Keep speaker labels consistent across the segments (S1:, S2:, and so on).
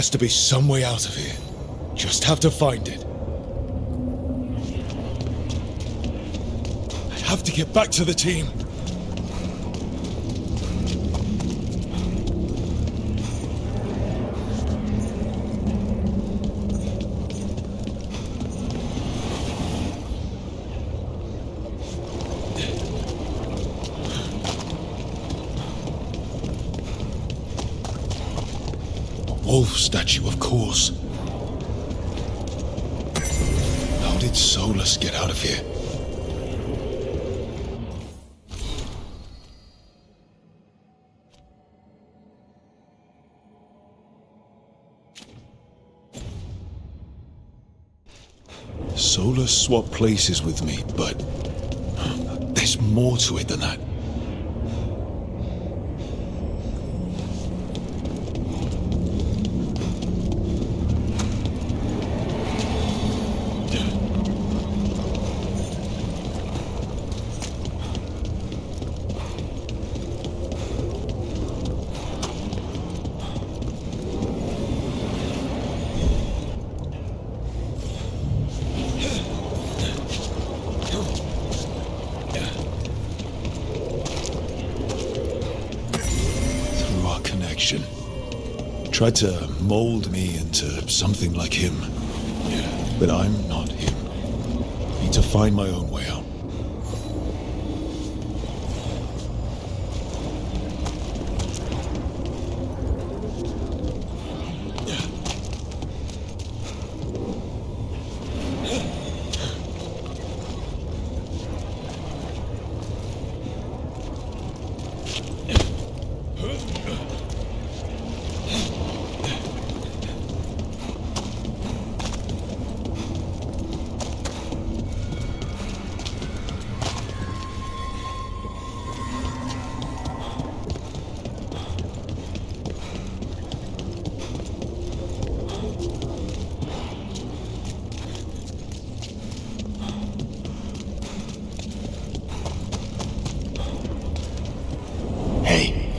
S1: has to be some way out of here. Just have to find it. I have to get back to the team. Wolf statue, of course. How did Solus get out of here? Solus swapped places with me, but there's more to it than that. Tried to mold me into something like him. But I'm not him. Need to find my own way out.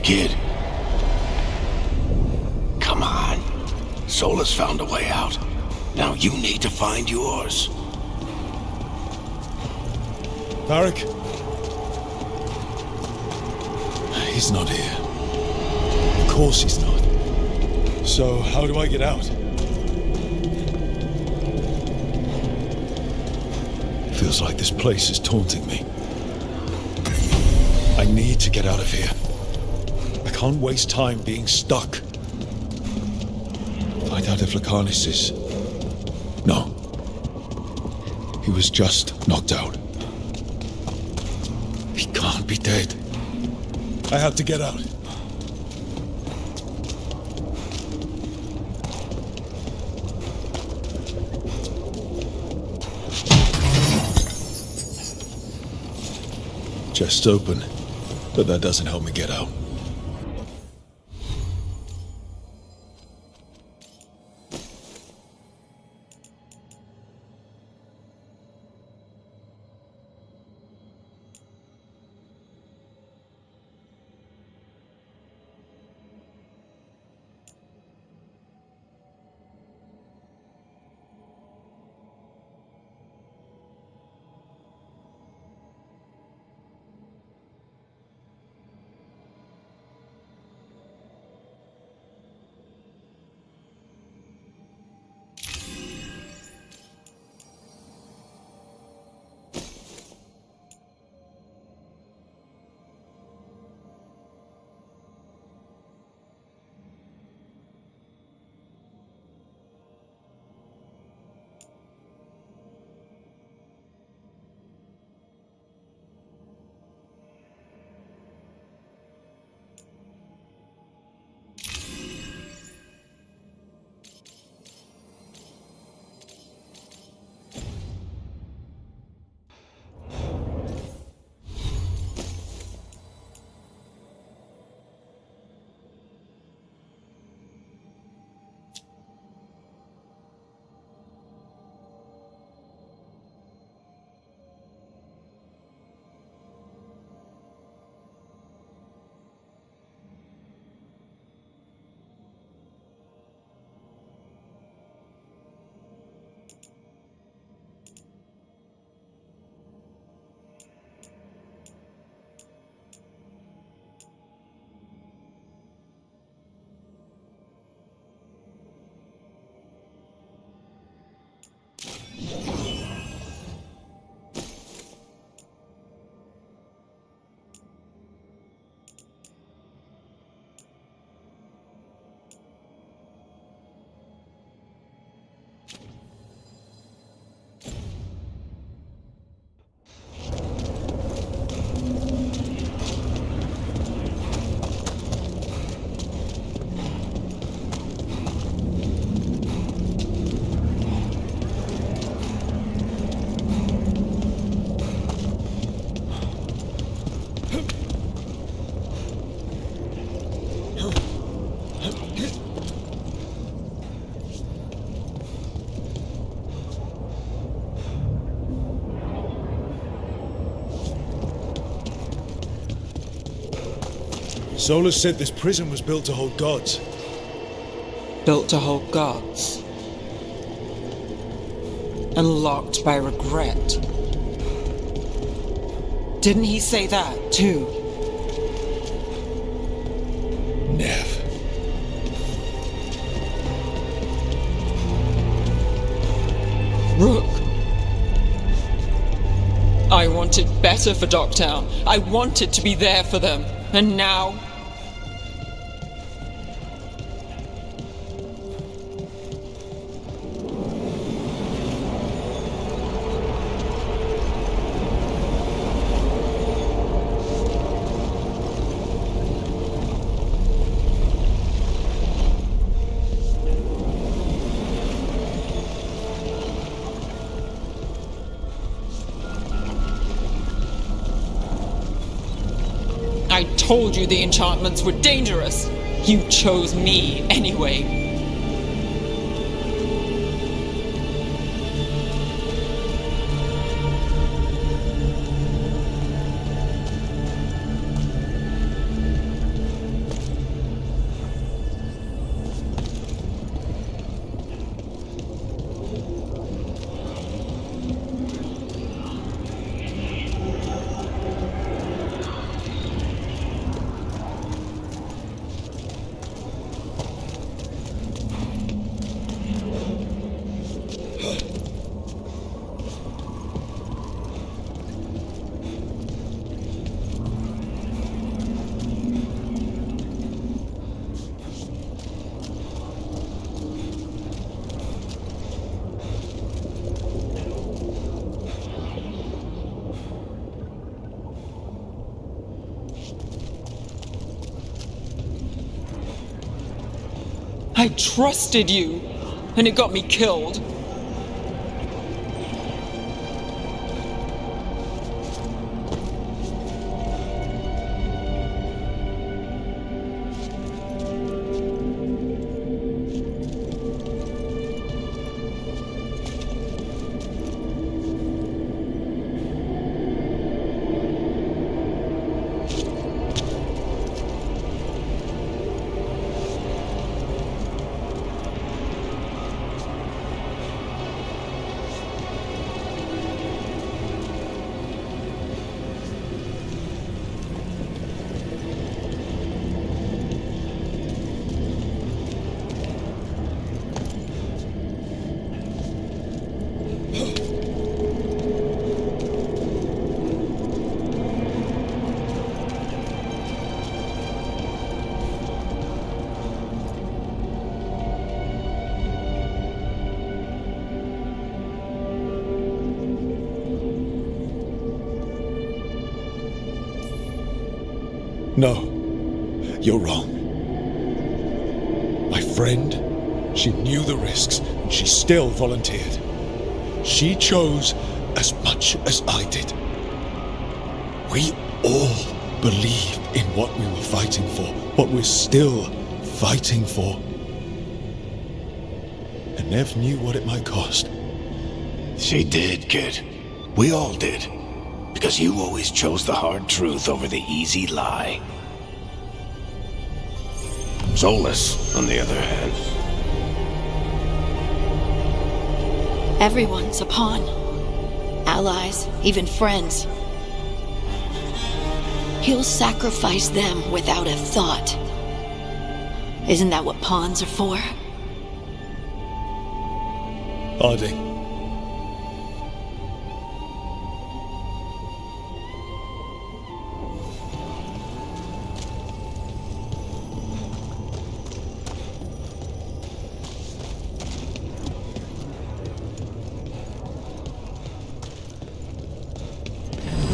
S2: Kid. Come on. Solus found a way out. Now you need to find yours.
S1: Varric? He's not here. Of course he's not. So, how do I get out? Feels like this place is taunting me. I need to get out of here. I can't waste time being stuck. Find out if Lucanus is... No. He was just knocked out. He can't be dead. I have to get out. Chest's open, but that doesn't help me get out. Solus said this prison was built to hold gods.
S3: Built to hold gods. And locked by regret. Didn't he say that, too?
S1: Nev.
S3: Rook. I wanted better for Docktown. I wanted to be there for them. And now... I told you the enchantments were dangerous. You chose me anyway. I trusted you, and it got me killed.
S1: No, you're wrong. My friend, she knew the risks, and she still volunteered. She chose as much as I did. We all believed in what we were fighting for, what we're still fighting for. And Nev knew what it might cost.
S2: She did, kid. We all did. Because you always chose the hard truth over the easy lie. Solus, on the other hand.
S4: Everyone's a pawn. Allies, even friends. He'll sacrifice them without a thought. Isn't that what pawns are for?
S1: Are they?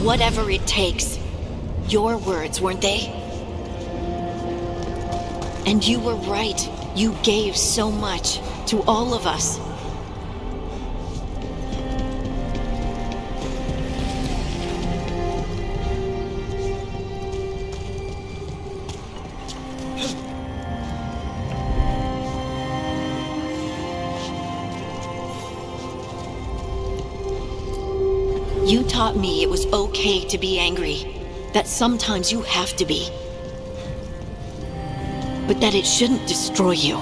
S4: Whatever it takes. Your words, weren't they? And you were right. You gave so much to all of us. You taught me it was okay to be angry, that sometimes you have to be. but that it shouldn't destroy you.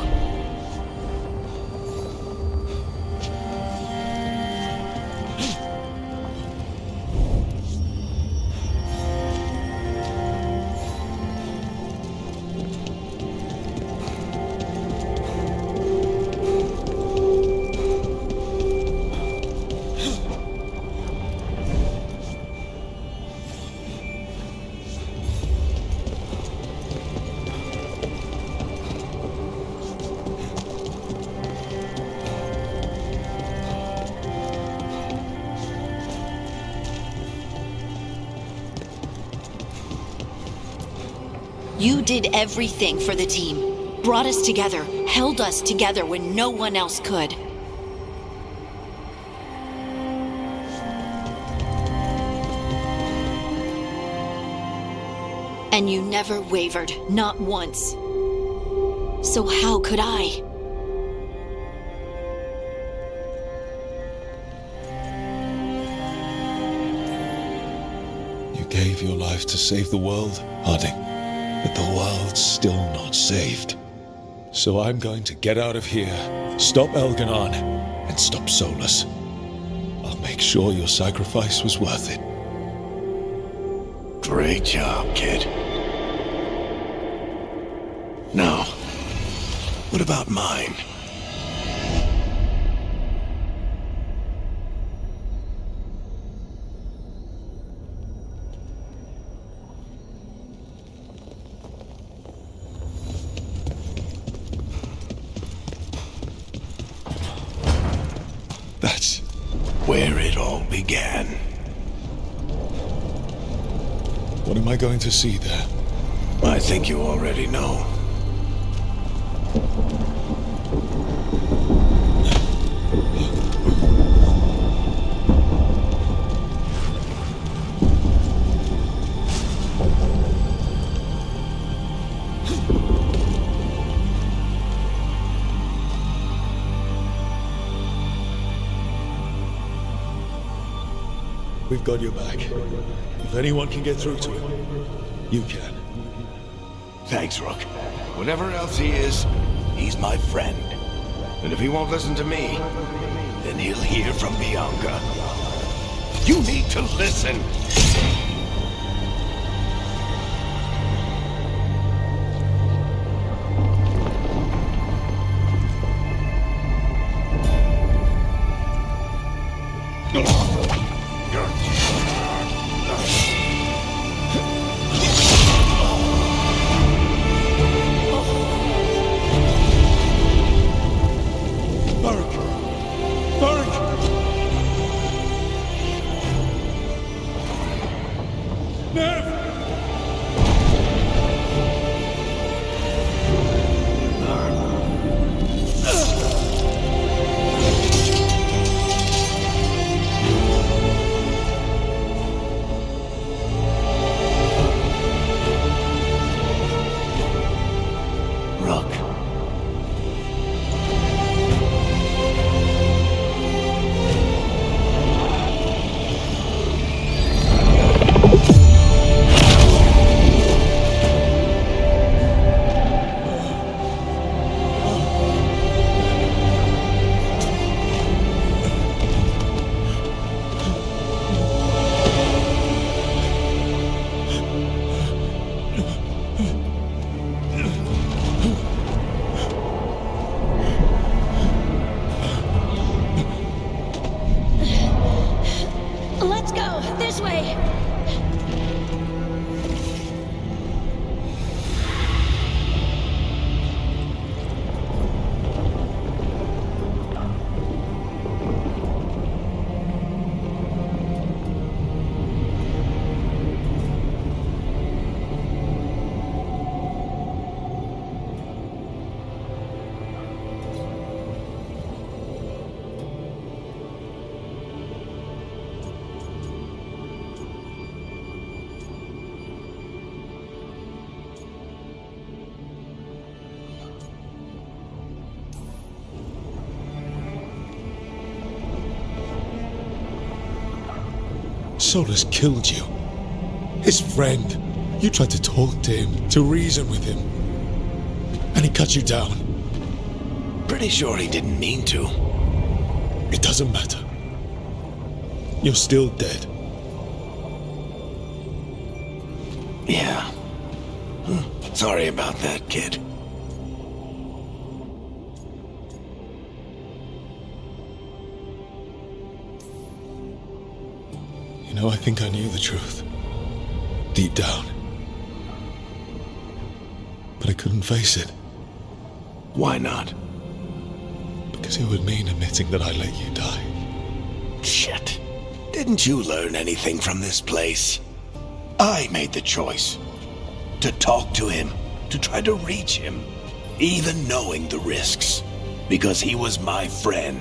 S4: You did everything for the team. Brought us together, held us together when no one else could. And you never wavered, not once. So how could I?
S1: You gave your life to save the world, Harding. But the world's still not saved. So I'm going to get out of here, stop Elganon, and stop Solus. I'll make sure your sacrifice was worth it.
S2: Great job, kid. Now, what about mine?
S1: That's
S2: where it all began.
S1: What am I going to see there?
S2: I think you already know.
S1: We've got your back. If anyone can get through to him, you can.
S2: Thanks, Rook. Whatever else he is, he's my friend. And if he won't listen to me, then he'll hear from Bianca. You need to listen!
S1: Solus killed you. His friend. You tried to talk to him, to reason with him. And he cut you down.
S2: Pretty sure he didn't mean to.
S1: It doesn't matter. You're still dead.
S2: Yeah. Sorry about that, kid.
S1: You know, I think I knew the truth. Deep down. But I couldn't face it.
S2: Why not?
S1: Because it would mean admitting that I let you die.
S2: Shit. Didn't you learn anything from this place? I made the choice. To talk to him. To try to reach him. Even knowing the risks. Because he was my friend.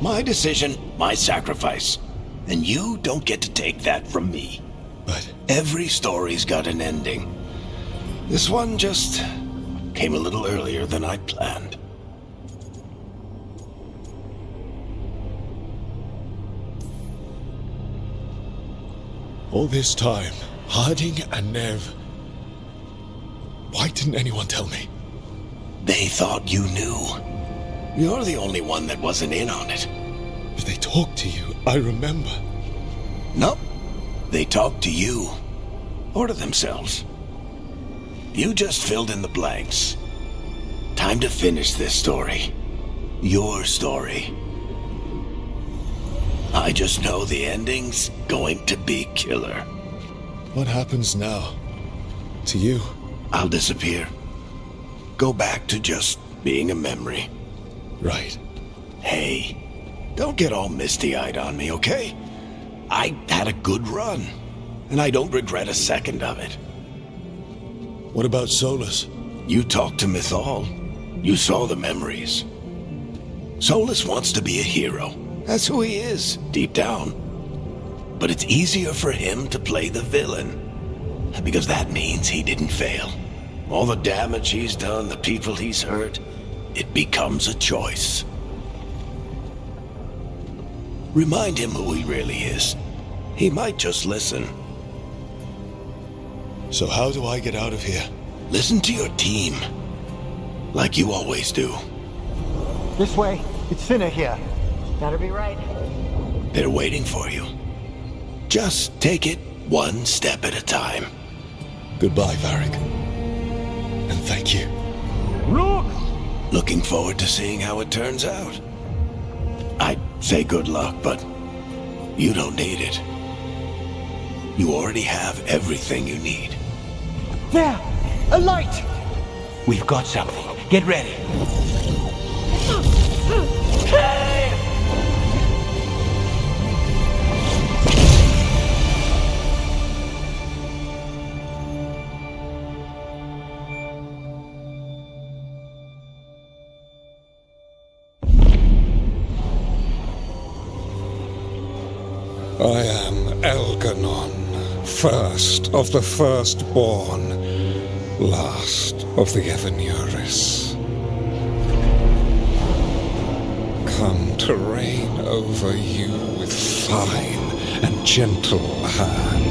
S2: My decision, my sacrifice. And you don't get to take that from me.
S1: But
S2: every story's got an ending. This one just came a little earlier than I'd planned.
S1: all this time, Harding and Nev, why didn't anyone tell me?
S2: They thought you knew. You're the only one that wasn't in on it.
S1: If they talked to you, I remember.
S2: Nope. They talked to you. Or to themselves. You just filled in the blanks. Time to finish this story. Your story. I just know the ending's going to be killer.
S1: What happens now? To you?
S2: I'll disappear. Go back to just being a memory.
S1: Right.
S2: Hey, don't get all misty-eyed on me, okay? I had a good run, and I don't regret a second of it.
S1: What about Solus?
S2: You talked to Mythal. You saw the memories. Solus wants to be a hero. That's who he is, deep down. But it's easier for him to play the villain, because that means he didn't fail. All the damage he's done, the people he's hurt, it becomes a choice. Remind him who he really is. He might just listen.
S1: So how do I get out of here?
S2: Listen to your team. Like you always do.
S5: This way. It's thinner here.
S6: Better be right.
S2: They're waiting for you. Just take it one step at a time.
S1: Goodbye, Varric. And thank you.
S5: Look!
S2: Looking forward to seeing how it turns out. I'd say good luck, but you don't need it. You already have everything you need.
S5: There! A light! We've got something. Get ready.
S7: I am Elganon, first of the firstborn, last of the Evanuris. Come to reign over you with fine and gentle hand.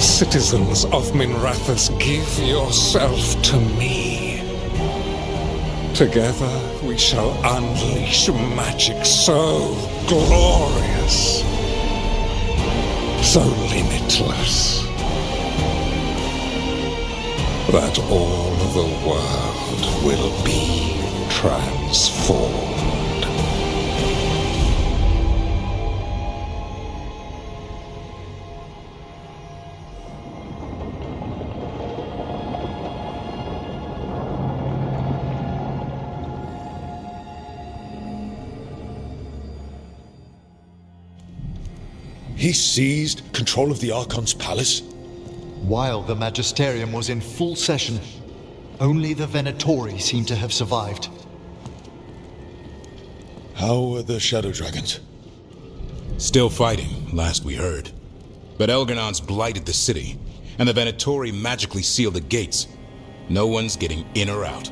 S7: Citizens of Minrathous, give yourself to me. Together we shall unleash magic so glorious, so limitless, that all the world will be transformed.
S1: He seized control of the Archon's palace?
S8: While the Magisterium was in full session, only the Venatori seem to have survived.
S1: How are the Shadow Dragons?
S9: Still fighting, last we heard. But Elgar'nan's blighted the city, and the Venatori magically sealed the gates. No one's getting in or out.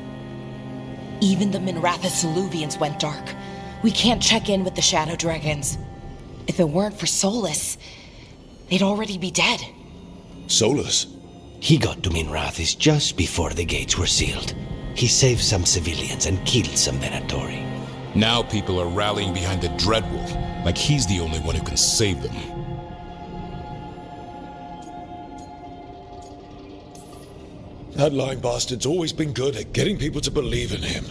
S10: Even the Minrathous Soluvians went dark. We can't check in with the Shadow Dragons. If it weren't for Solus, they'd already be dead.
S1: Solus?
S6: He got to Minrathis just before the gates were sealed. He saved some civilians and killed some Venatori.
S9: Now people are rallying behind the Dreadwolf, like he's the only one who can save them.
S1: That lying bastard's always been good at getting people to believe in him.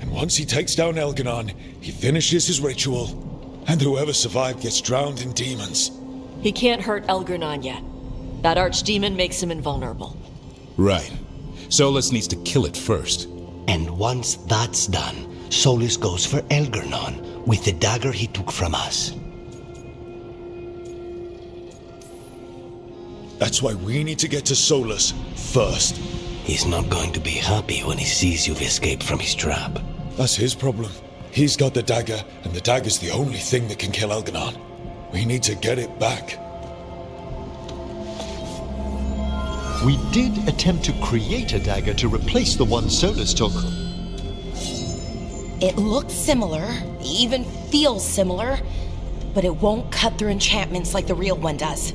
S1: And once he takes down Elganon, he finishes his ritual, and whoever survived gets drowned in demons.
S11: He can't hurt Elganon yet. That archdemon makes him invulnerable.
S9: Right. Solus needs to kill it first.
S6: And once that's done, Solus goes for Elganon with the dagger he took from us.
S1: That's why we need to get to Solus first.
S6: He's not going to be happy when he sees you've escaped from his trap.
S1: That's his problem. He's got the dagger, and the dagger's the only thing that can kill Elganon. We need to get it back.
S8: We did attempt to create a dagger to replace the one Solus took.
S10: It looks similar, even feels similar, but it won't cut through enchantments like the real one does.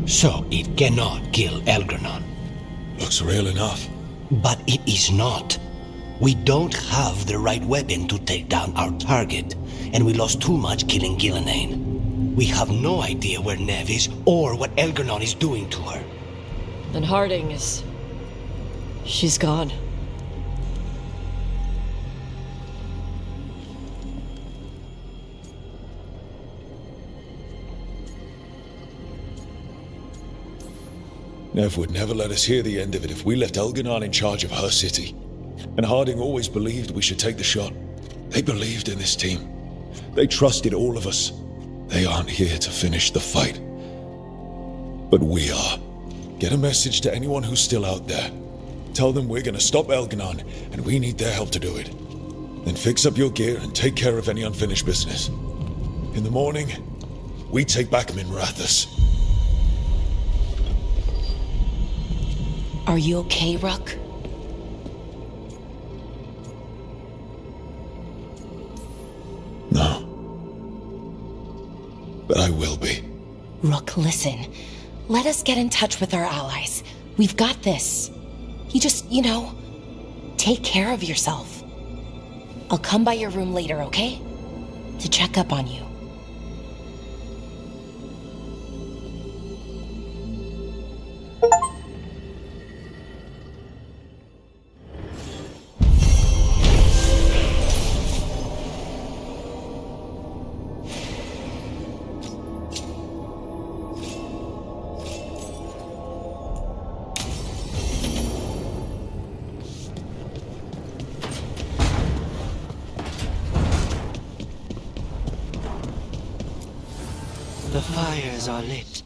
S6: So it cannot kill Elganon.
S1: Looks real enough.
S6: But it is not. We don't have the right weapon to take down our target, and we lost too much killing Ghilan'nain. We have no idea where Neve is or what Elganon is doing to her.
S11: And Harding is... she's gone.
S1: Nev would never let us hear the end of it if we left Elganon in charge of her city. And Harding always believed we should take the shot. They believed in this team. They trusted all of us. They aren't here to finish the fight. But we are. Get a message to anyone who's still out there. Tell them we're gonna stop Elganon, and we need their help to do it. Then fix up your gear and take care of any unfinished business. In the morning, we take back Minrathis.
S10: Are you okay, Rook?
S1: No. But I will be.
S10: Rook, listen. Let us get in touch with our allies. We've got this. You just, take care of yourself. I'll come by your room later, okay? To check up on you.
S6: The fires are lit.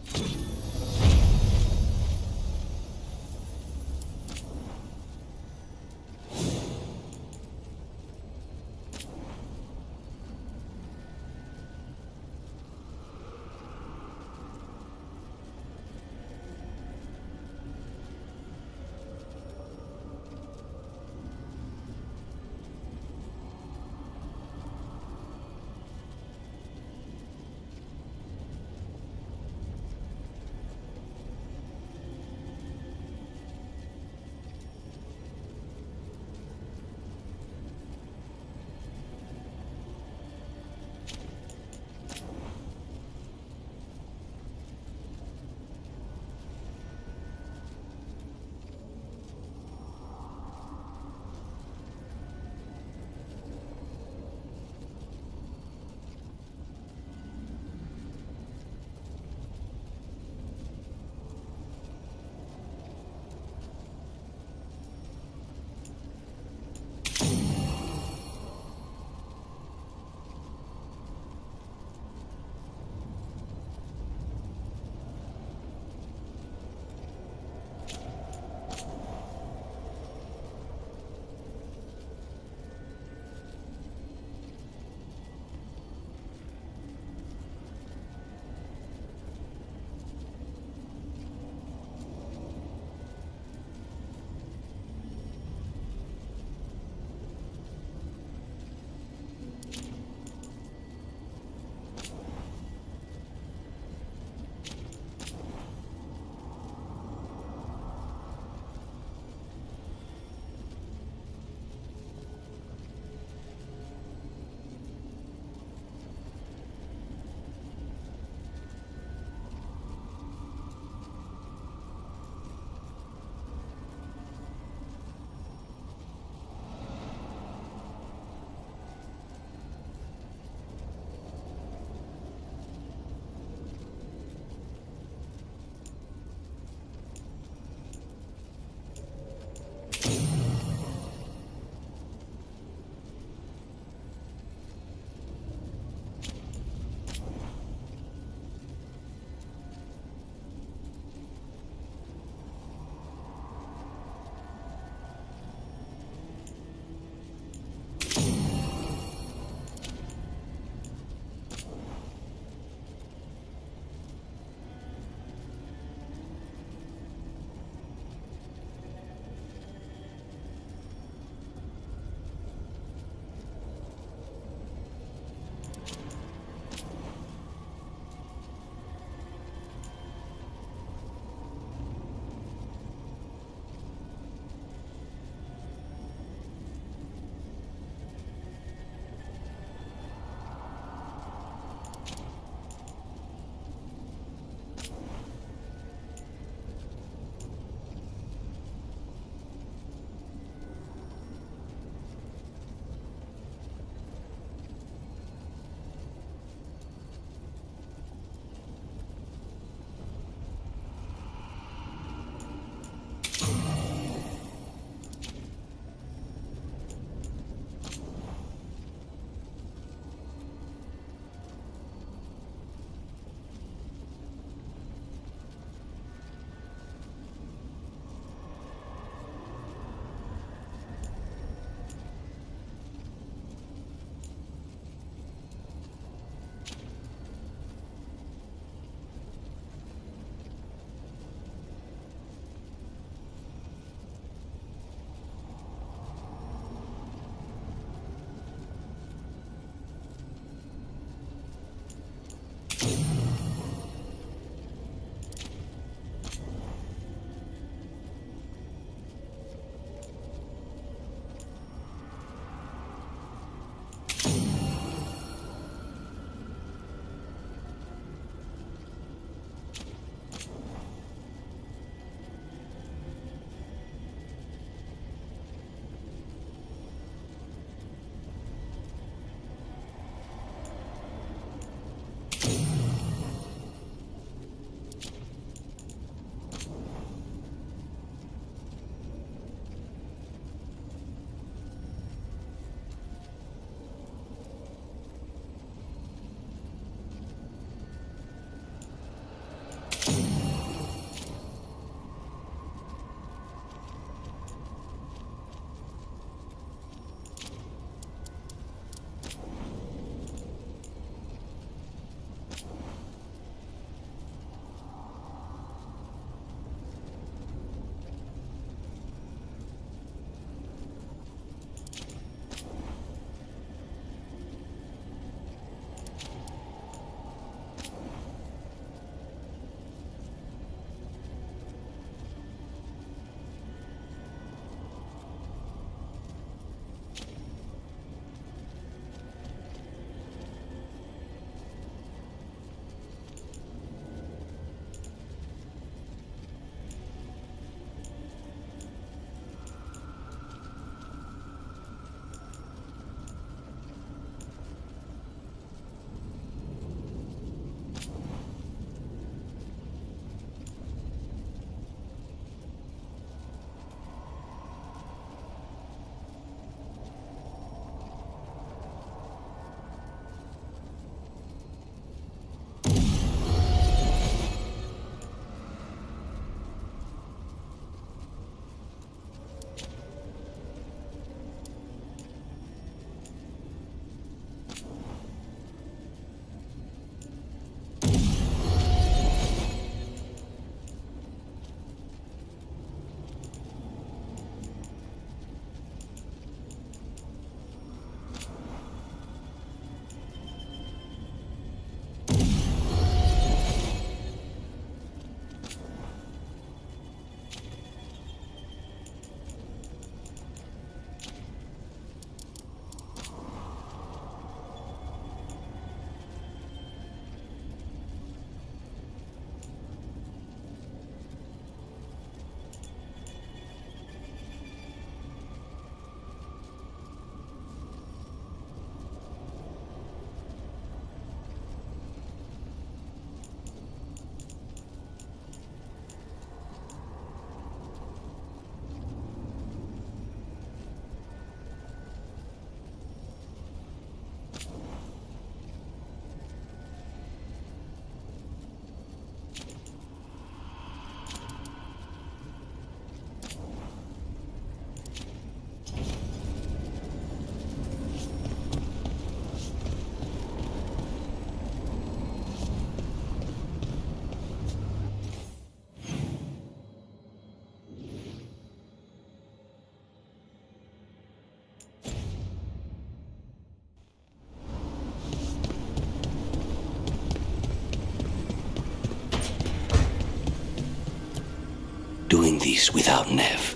S6: peace without Nev.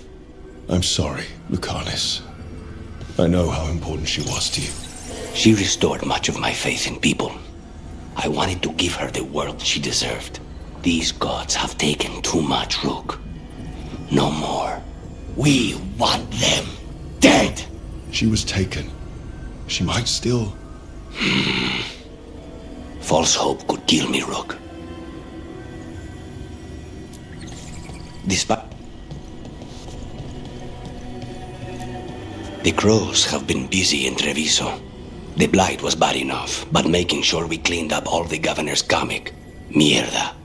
S1: I'm sorry, Lucanus. I know how important she was to you.
S6: She restored much of my faith in people. I wanted to give her the world she deserved. These gods have taken too much, Rook. No more. We want them dead!
S1: She was taken. She might still...
S6: False hope could kill me, Rook. Despite... The crows have been busy in Treviso. The blight was bad enough, but making sure we cleaned up all the governor's comic. Mierda.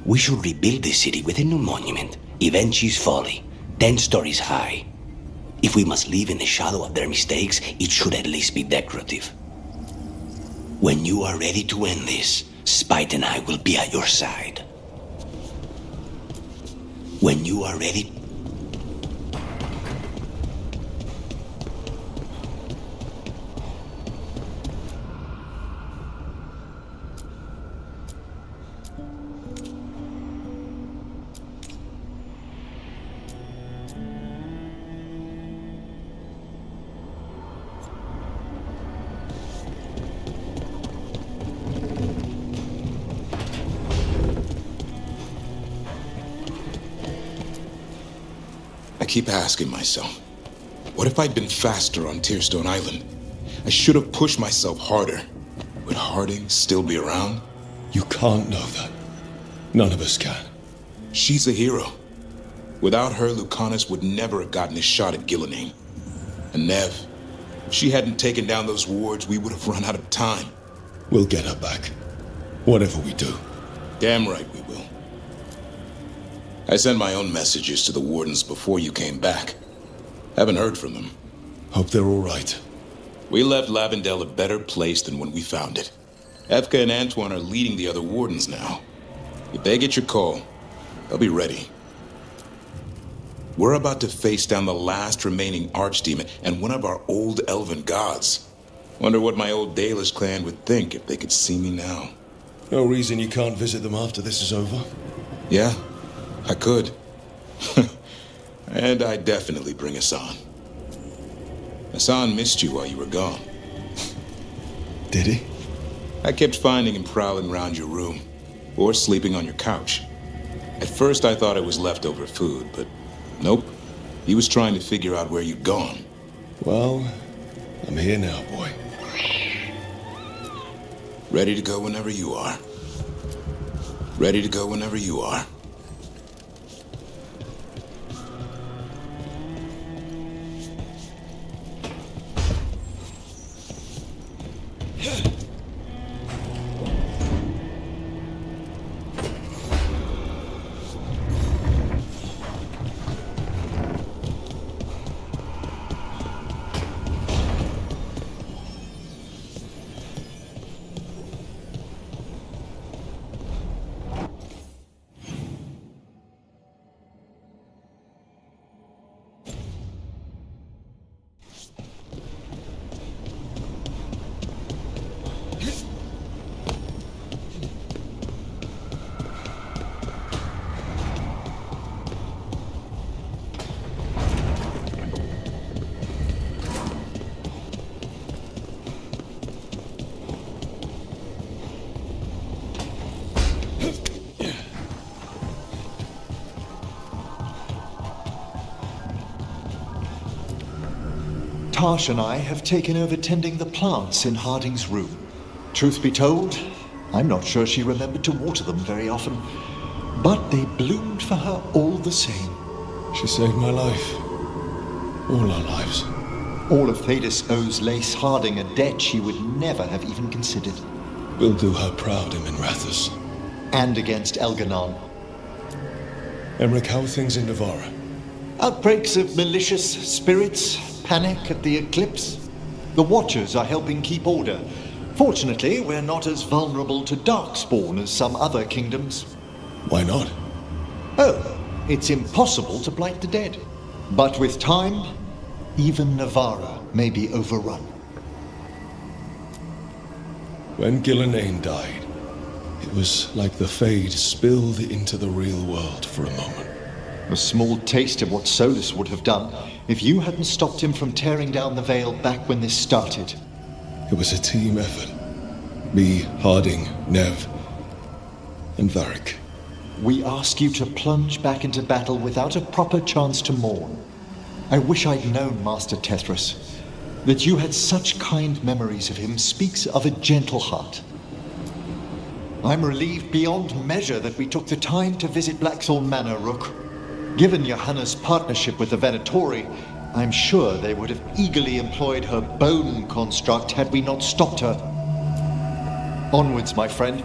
S6: We should rebuild the city with a new monument. Evenchi's Folly, 10 stories high. If we must live in the shadow of their mistakes, it should at least be decorative. When you are ready to end this, Spite and I will be at your side. When you are ready...
S9: I keep asking myself, what if I'd been faster on Tearstone Island? I should have pushed myself harder. Would Harding still be around?
S1: You can't know that. None of us can.
S9: She's a hero. Without her, Lucanus would never have gotten a shot at Ghilan'nain. And Nev, if she hadn't taken down those wards, we would have run out of time.
S1: We'll get her back. Whatever we do.
S9: Damn right we will. I sent my own messages to the wardens before you came back. Haven't heard from them.
S1: Hope they're all right.
S9: We left Lavendel a better place than when we found it. Efka and Antoine are leading the other wardens now. If they get your call, they'll be ready. We're about to face down the last remaining archdemon and one of our old elven gods. Wonder what my old Dalish clan would think if they could see me now.
S1: No reason you can't visit them after this is over?
S9: Yeah, I could. And I'd definitely bring Hassan. Hassan missed you while you were gone.
S1: Did he?
S9: I kept finding him prowling around your room, or sleeping on your couch. At first I thought it was leftover food, but nope. He was trying to figure out where you'd gone.
S1: Well, I'm here now, boy.
S9: Ready to go whenever you are. Ready to go whenever you are.
S8: Tash and I have taken over tending the plants in Harding's room. Truth be told, I'm not sure she remembered to water them very often, but they bloomed for her all the same.
S1: She saved my life. All our lives.
S8: All of Thedas owes Lace Harding a debt she would never have even considered.
S1: We'll do her proud in Minrathous.
S8: And against Elghanan.
S1: Emmerich, how are things in Navarra?
S8: Outbreaks of malicious spirits, panic at the eclipse. The Watchers are helping keep order. Fortunately, we're not as vulnerable to Darkspawn as some other kingdoms.
S1: Why not?
S8: Oh, it's impossible to blight the dead. But with time, even Navarra may be overrun.
S1: When Ghilan'nain died, it was like the Fade spilled into the real world for a moment.
S8: A small taste of what Solus would have done if you hadn't stopped him from tearing down the Veil back when this started.
S1: It was a team effort. Me, Harding, Nev, and Varric.
S8: We ask you to plunge back into battle without a proper chance to mourn. I wish I'd known Master Tethras. That you had such kind memories of him speaks of a gentle heart. I'm relieved beyond measure that we took the time to visit Blackthorn Manor, Rook. Given Johanna's partnership with the Venatori, I'm sure they would have eagerly employed her bone construct had we not stopped her. Onwards, my friend.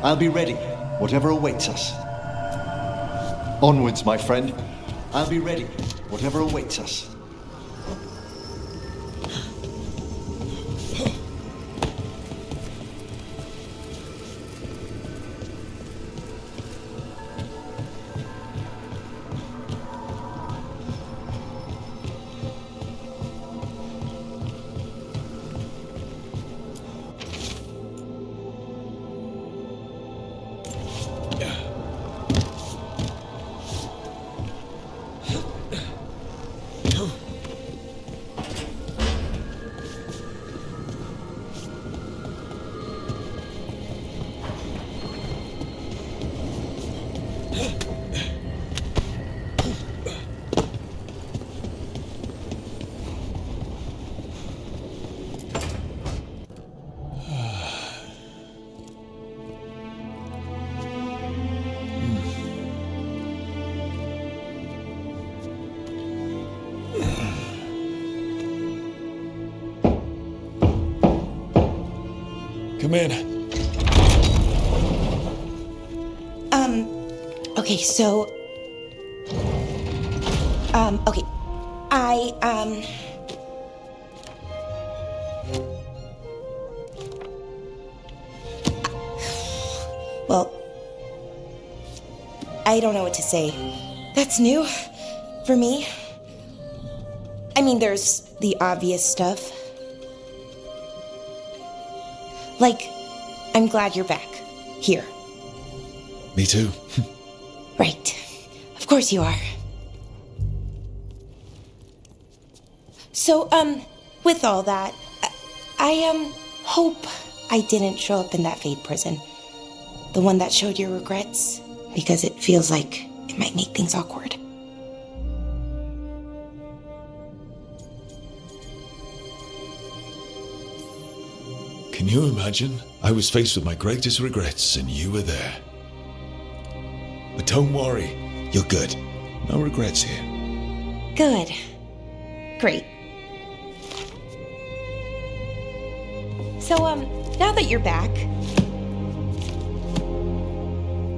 S8: I'll be ready, whatever awaits us. Onwards, my friend. I'll be ready, whatever awaits us.
S1: Come in.
S10: Okay, so... okay. Well... I don't know what to say. That's new. For me. I mean, there's the obvious stuff. Like, I'm glad you're back. Here.
S1: Me too.
S10: Right. Of course you are. So, with all that, I hope I didn't show up in that Fade prison. The one that showed your regrets, because it feels like it might make things awkward.
S1: Can you imagine? I was faced with my greatest regrets and you were there. But don't worry, you're good. No regrets here.
S10: Good. Great. So, now that you're back,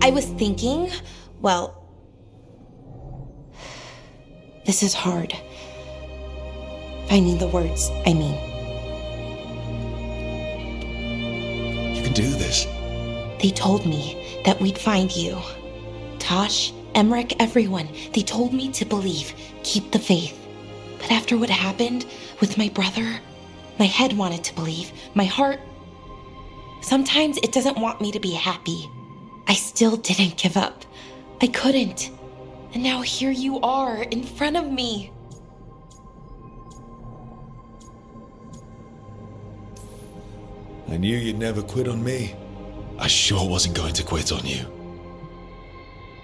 S10: I was thinking, well, this is hard. Finding the words, I mean.
S1: You can do this.
S10: They told me that we'd find you. Tosh, Emmerich, everyone. They told me to believe, keep the faith. But after what happened with my brother, my head wanted to believe. My heart, sometimes it doesn't want me to be happy. I still didn't give up. I couldn't. And now here you are in front of me.
S1: I knew you'd never quit on me. I sure wasn't going to quit on you.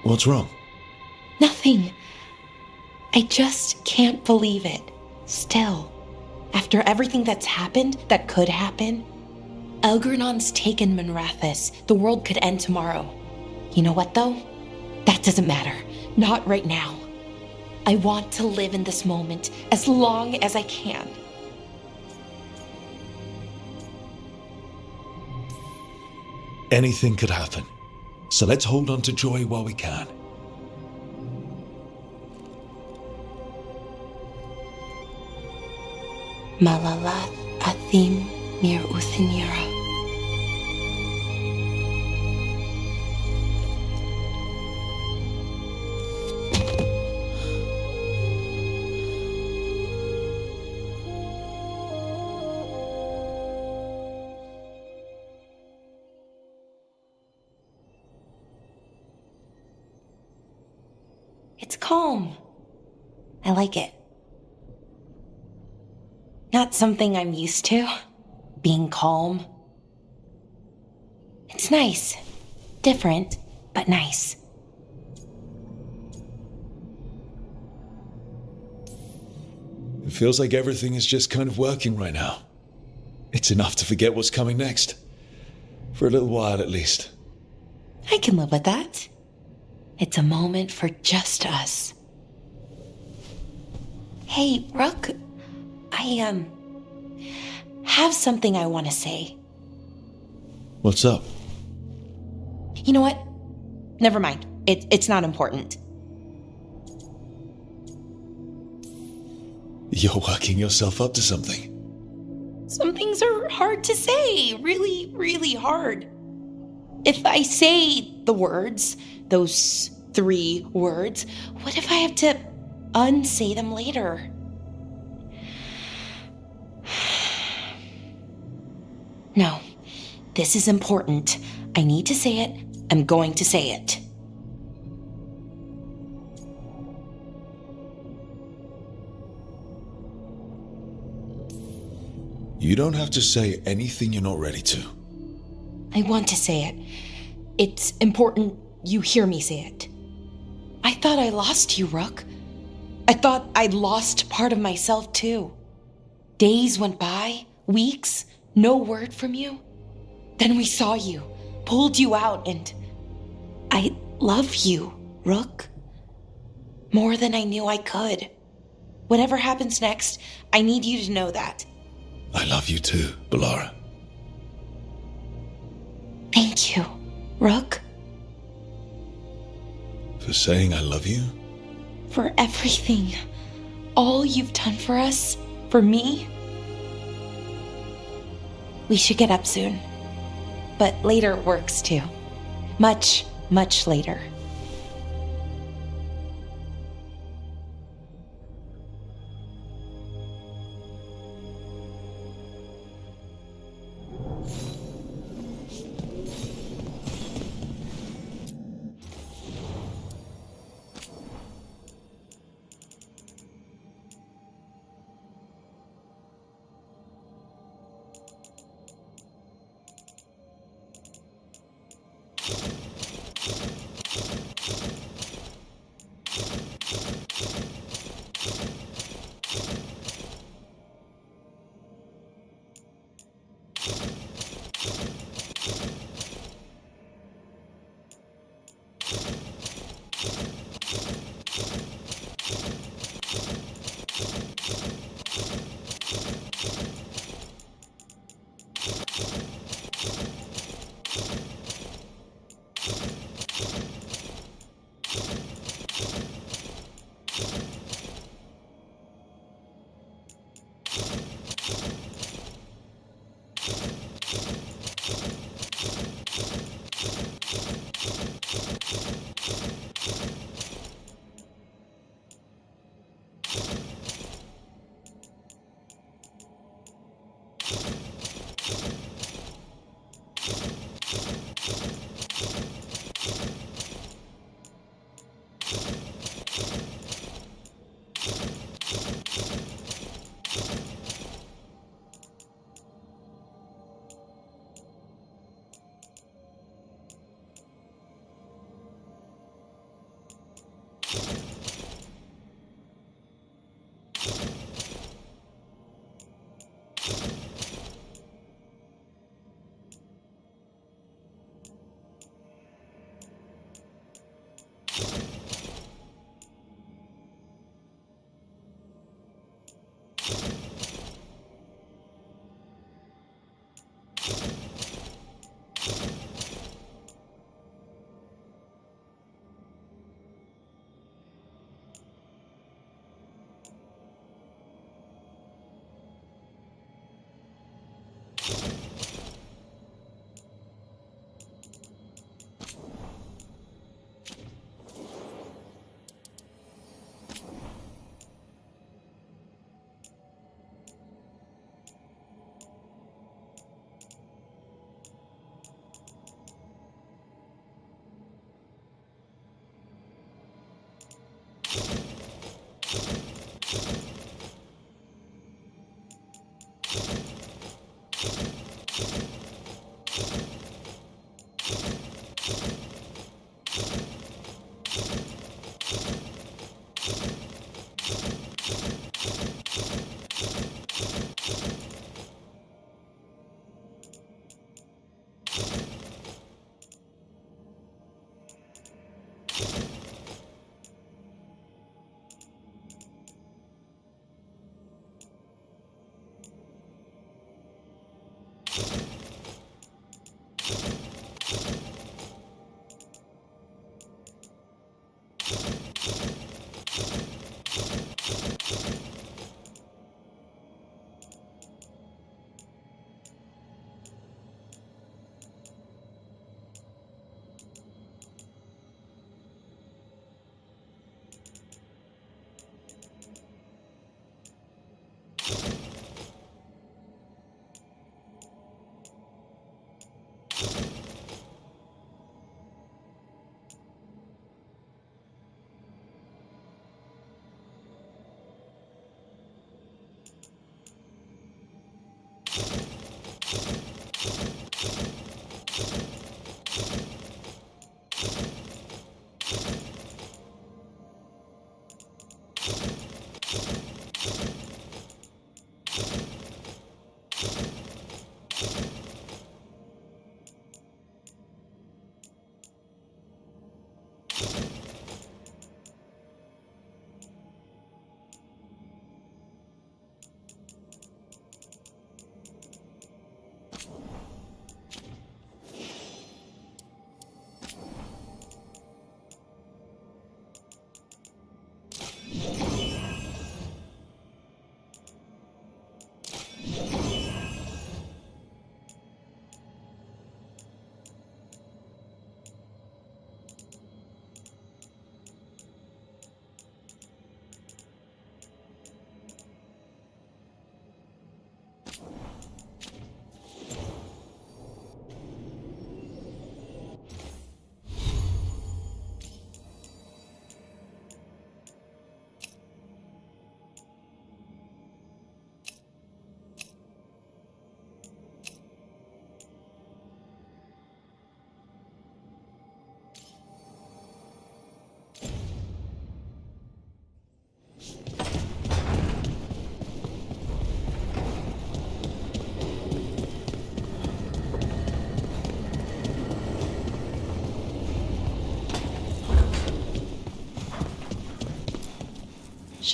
S1: What's wrong?
S10: Nothing. I just can't believe it. Still. After everything that's happened, that could happen, Elgernon's taken Minrathous. The world could end tomorrow. You know what, though? That doesn't matter. Not right now. I want to live in this moment as long as I can.
S1: Anything could happen. So let's hold on to joy while we can.
S10: Malalath Athim Mir Uthinira. It's calm. I like it. Not something I'm used to, being calm. It's nice. Different, but nice.
S1: It feels like everything is just kind of working right now. It's enough to forget what's coming next. For a little while, at least.
S10: I can live with that. It's a moment for just us. Hey, Rook, I have something I want to say.
S1: What's up?
S10: You know what? Never mind. It's not important.
S1: You're working yourself up to something.
S10: Some things are hard to say. Really, really hard. If I say the words, those 3 words, what if I have to unsay them later? No, this is important. I need to say it. I'm going to say it.
S1: You don't have to say anything you're not ready to.
S10: I want to say it. It's important you hear me say it. I thought I lost you, Rook. I thought I'd lost part of myself too. Days went by, weeks, no word from you. Then we saw you, pulled you out, and I love you, Rook. More than I knew I could. Whatever happens next, I need you to know that.
S1: I love you too, Balara.
S10: Thank you, Rook.
S1: For saying I love you?
S10: For everything. All you've done for us, for me. We should get up soon. But later works too. Much, much later.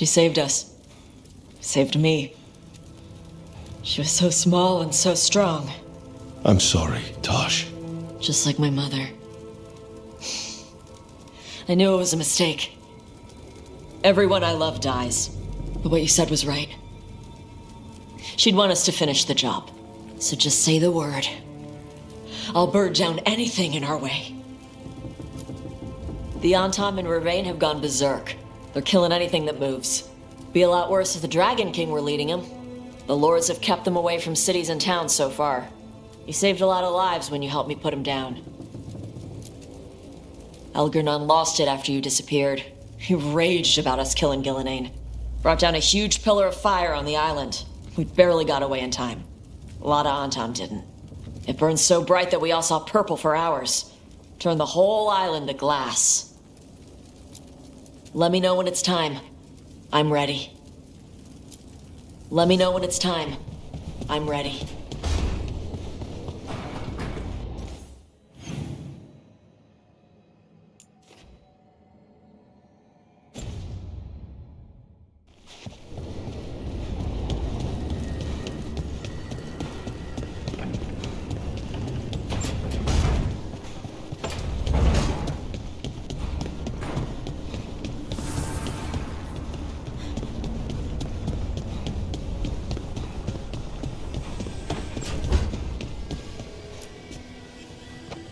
S11: She saved us. Saved me. She was so small and so strong.
S1: I'm sorry, Tosh.
S11: Just like my mother. I knew it was a mistake. Everyone I love dies. But what you said was right. She'd want us to finish the job. So just say the word. I'll bird down anything in our way. The Antam and Ravain have gone berserk. They're killing anything that moves. Be a lot worse if the Dragon King were leading them. The lords have kept them away from cities and towns so far. You saved a lot of lives when you helped me put him down. Elgernun lost it after you disappeared. He raged about us killing Ghilan'nain. Brought down a huge pillar of fire on the island. We barely got away in time. A lot of Antam didn't. It burned so bright that we all saw purple for hours. Turned the whole island to glass. Let me know when it's time. I'm ready. Let me know when it's time. I'm ready.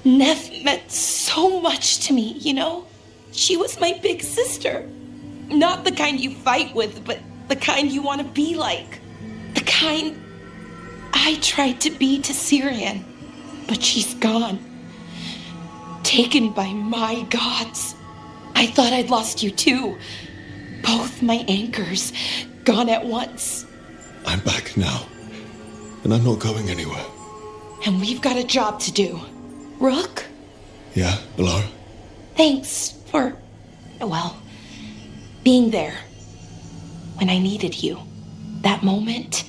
S10: Nev meant so much to me, you know? She was my big sister. Not the kind you fight with, but the kind you want to be like. The kind I tried to be to Syrian. But she's gone. Taken by my gods. I thought I'd lost you too. Both my anchors gone at once.
S1: I'm back now, and I'm not going anywhere.
S10: And we've got a job to do. Rook?
S1: Yeah, Balara?
S10: Thanks for, well, being there when I needed you. That moment,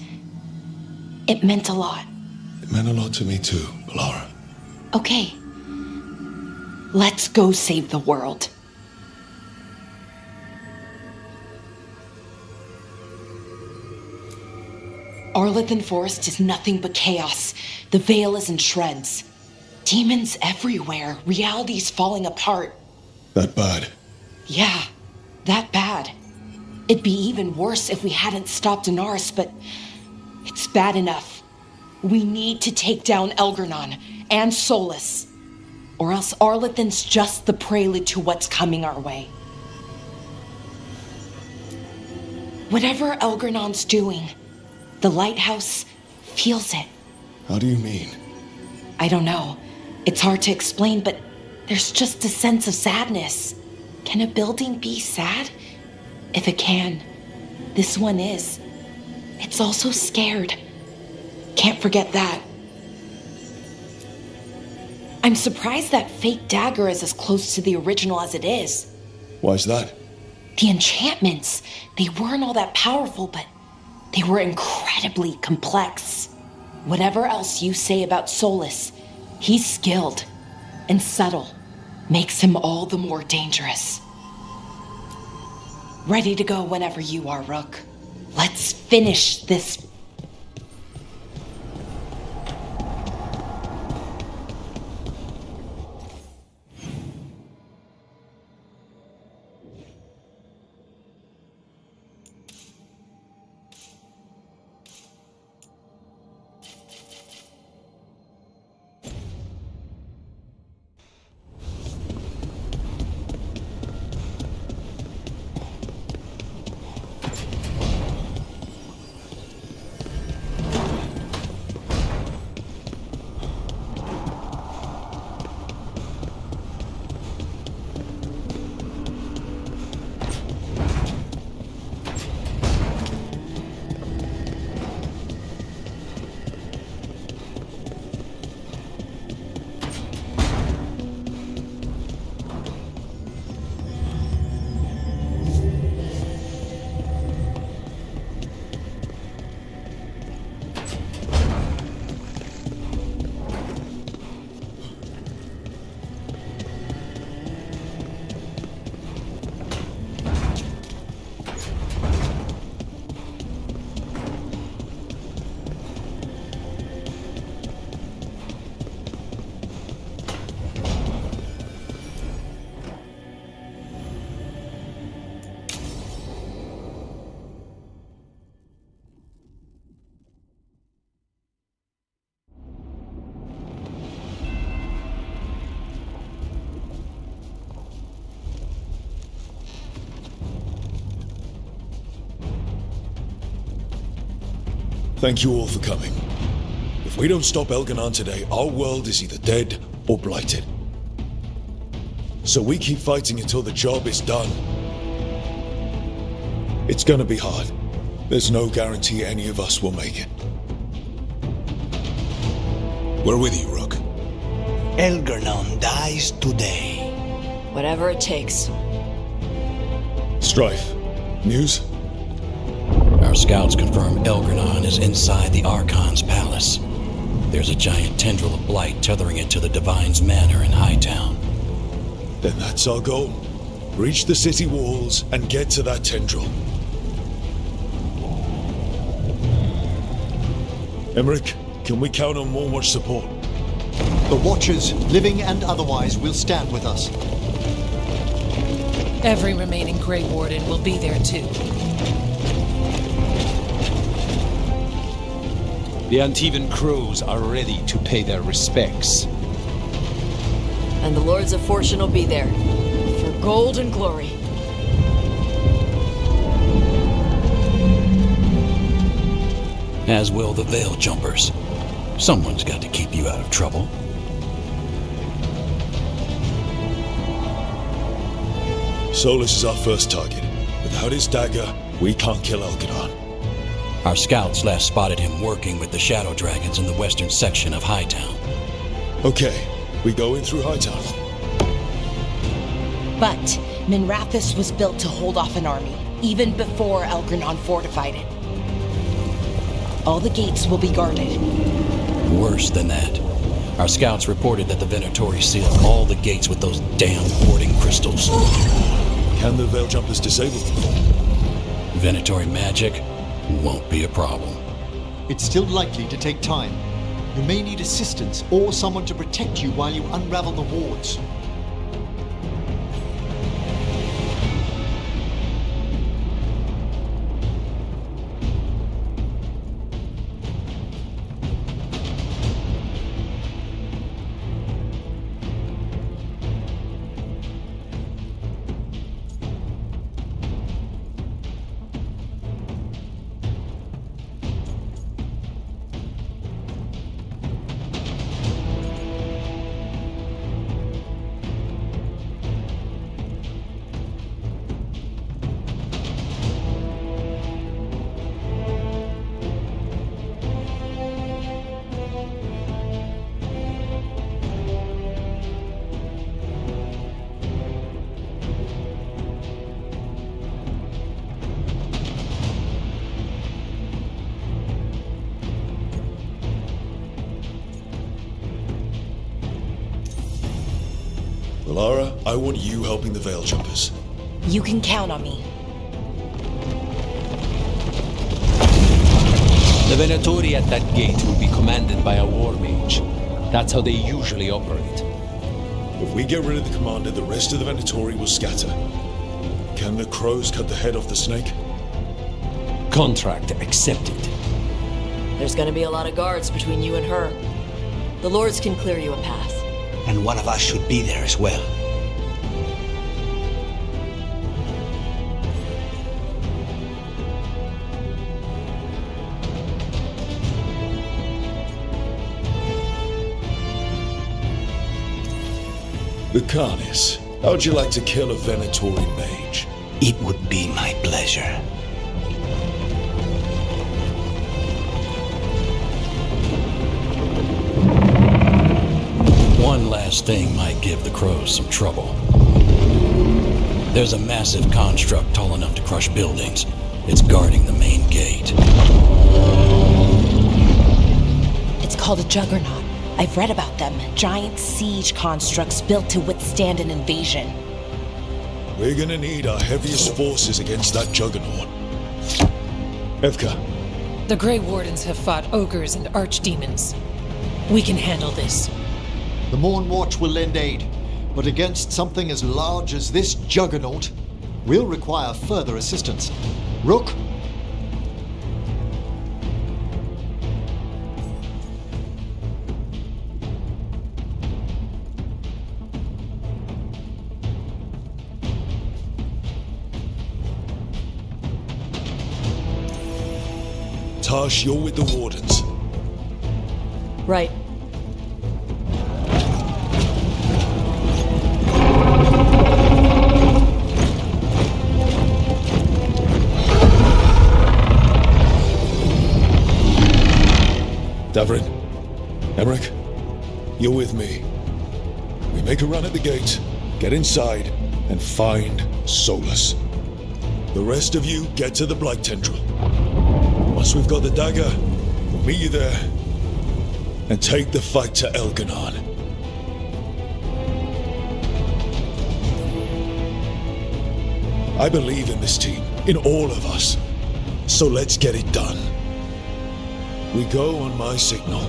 S10: it meant a lot.
S1: It meant a lot to me too, Balara.
S10: Okay. Let's go save the world. Arlathan Forest is nothing but chaos. The Veil is in shreds. Demons everywhere. Reality's falling apart.
S1: That bad?
S10: Yeah, that bad. It'd be even worse if we hadn't stopped Inaris, but it's bad enough. We need to take down Elgornon and Solus, or else Arlathan's just the prelude to what's coming our way. Whatever Elgornon's doing, the lighthouse feels it.
S1: How do you mean?
S10: I don't know. It's hard to explain, but there's just a sense of sadness. Can a building be sad? If it can, this one is. It's also scared. Can't forget that. I'm surprised that fake dagger is as close to the original as it is.
S1: Why's that?
S10: The enchantments, they weren't all that powerful, but they were incredibly complex. Whatever else you say about Solus, he's skilled and subtle. Makes him all the more dangerous. Ready to go whenever you are, Rook. Let's finish this.
S1: Thank you all for coming. If we don't stop Elgornon today, our world is either dead or blighted. So we keep fighting until the job is done. It's gonna be hard. There's no guarantee any of us will make it.
S9: We're with you, Rook.
S6: Elgornon dies today.
S11: Whatever it takes.
S1: Strife, news?
S12: Our scouts confirm Elgornon is inside the Archon's palace. There's a giant tendril of blight tethering it to the Divine's manor in Hightown.
S1: Then that's our goal. Reach the city walls and get to that tendril. Emmerich, can we count on more support?
S8: The Watchers, living and otherwise, will stand with us.
S13: Every remaining Grey Warden will be there too.
S5: The Antivan crows are ready to pay their respects.
S11: And the Lords of Fortune will be there. For gold and glory.
S12: As will the Veil Jumpers. Someone's got to keep you out of trouble.
S1: Solus is our first target. Without his dagger, we can't kill Elgornon.
S12: Our scouts last spotted him working with the Shadow Dragons in the western section of Hightown.
S1: Okay, we go in through Hightown.
S10: But Minrathous was built to hold off an army, even before Elgornon fortified it. All the gates will be guarded.
S12: Worse than that. Our scouts reported that the Venatori sealed all the gates with those damn warding crystals.
S1: Can the Veil Jumpers disable them?
S12: Venatori magic won't be a problem.
S8: It's still likely to take time. You may need assistance or someone to protect you while you unravel the wards.
S1: Lara, I want you helping the Veil Jumpers.
S10: You can count on me.
S12: The Venatori at that gate will be commanded by a war mage. That's how they usually operate.
S1: If we get rid of the commander, the rest of the Venatori will scatter. Can the crows cut the head off the snake?
S12: Contract accepted.
S11: There's gonna be a lot of guards between you and her. The lords can clear you a path.
S6: And one of us should be there as well.
S1: Lucanus, how'd you like to kill a Venatori mage?
S6: It would be my pleasure.
S12: One last thing might give the crows some trouble. There's a massive construct tall enough to crush buildings. It's guarding the main gate.
S10: It's called a juggernaut. I've read about them. Giant siege constructs built to withstand an invasion.
S1: We're gonna need our heaviest forces against that juggernaut. Evka.
S13: The Grey Wardens have fought ogres and archdemons. We can handle this.
S8: The Morn Watch will lend aid, but against something as large as this juggernaut, we'll require further assistance. Rook?
S1: Tash, you're with the Wardens.
S11: Right.
S1: Davrin, Emmerich, you're with me. We make a run at the gate, get inside, and find Solus. The rest of you get to the Blight Tendril. Once we've got the dagger, we'll meet you there and take the fight to Ghilan'nain. I believe in this team, in all of us. So let's get it done. We go on my signal.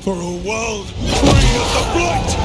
S1: For a world free of the Blight!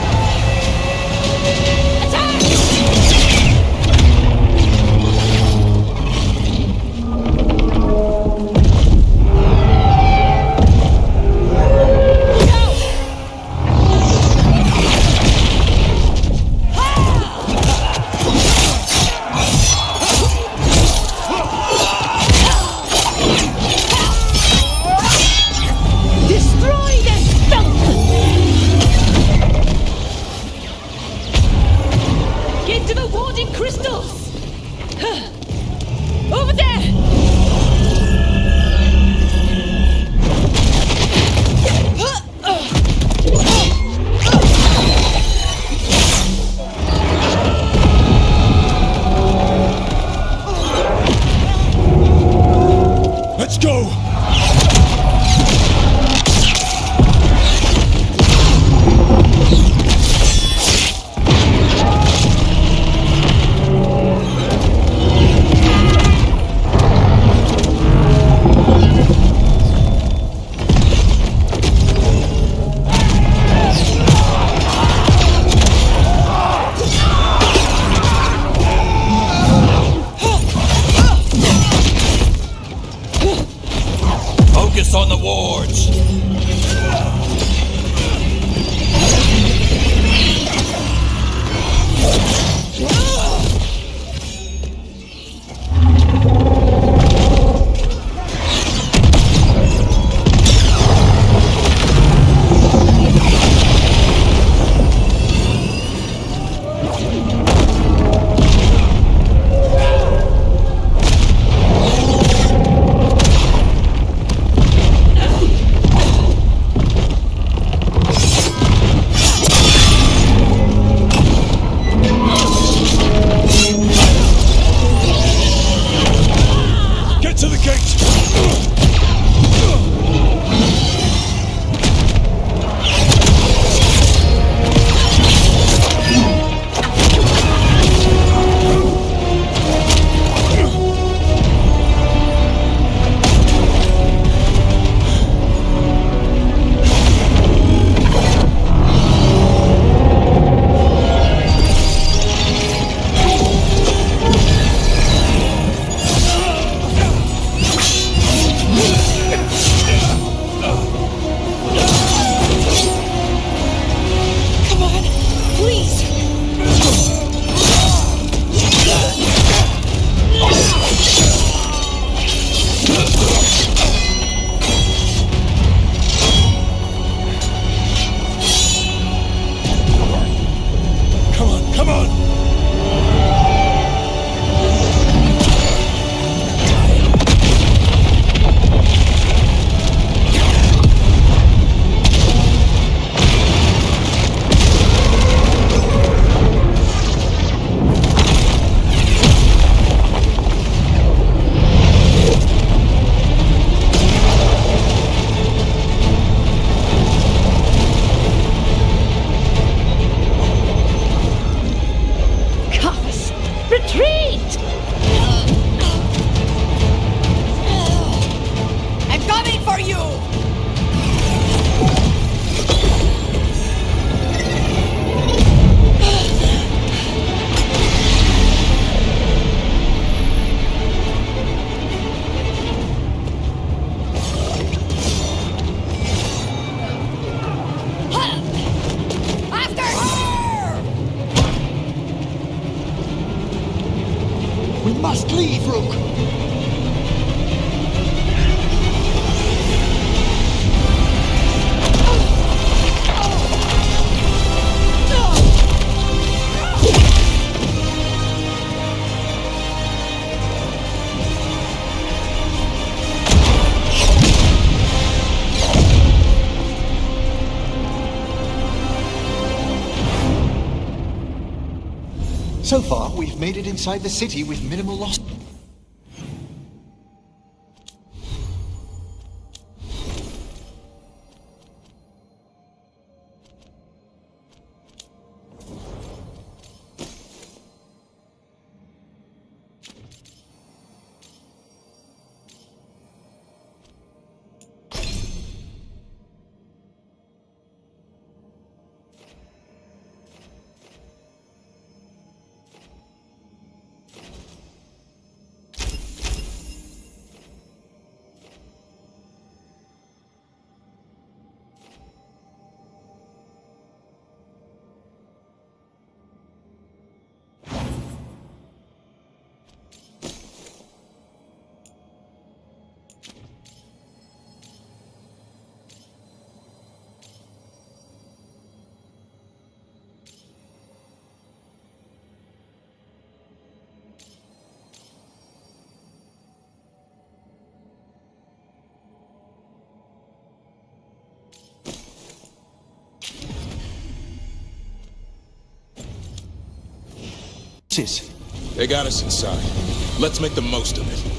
S8: must leave, Rook! So far, we've made it inside the city with minimal loss.
S9: They got us inside. Let's make the most of it.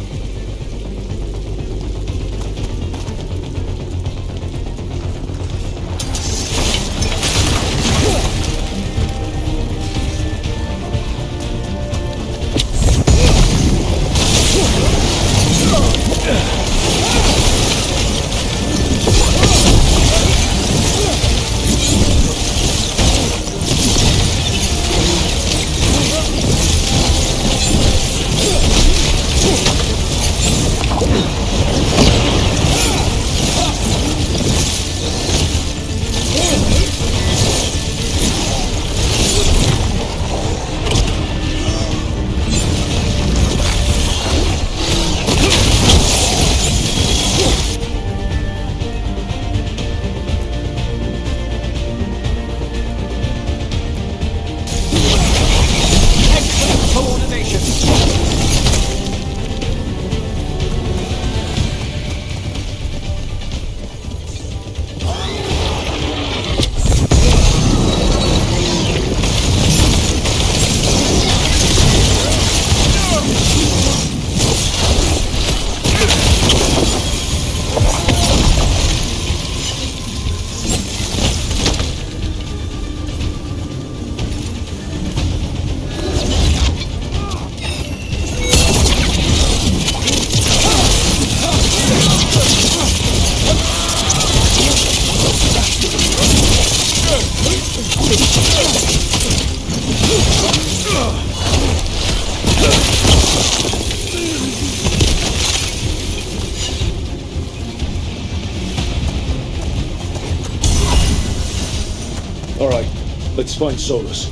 S1: Let's find Solus.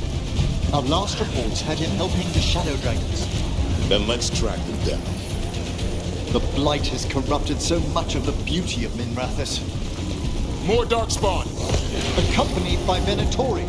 S8: Our last reports had him helping the Shadow Dragons.
S9: Then let's track them down.
S8: The Blight has corrupted so much of the beauty of Minrathous.
S9: More Darkspawn!
S8: Accompanied by Venatori.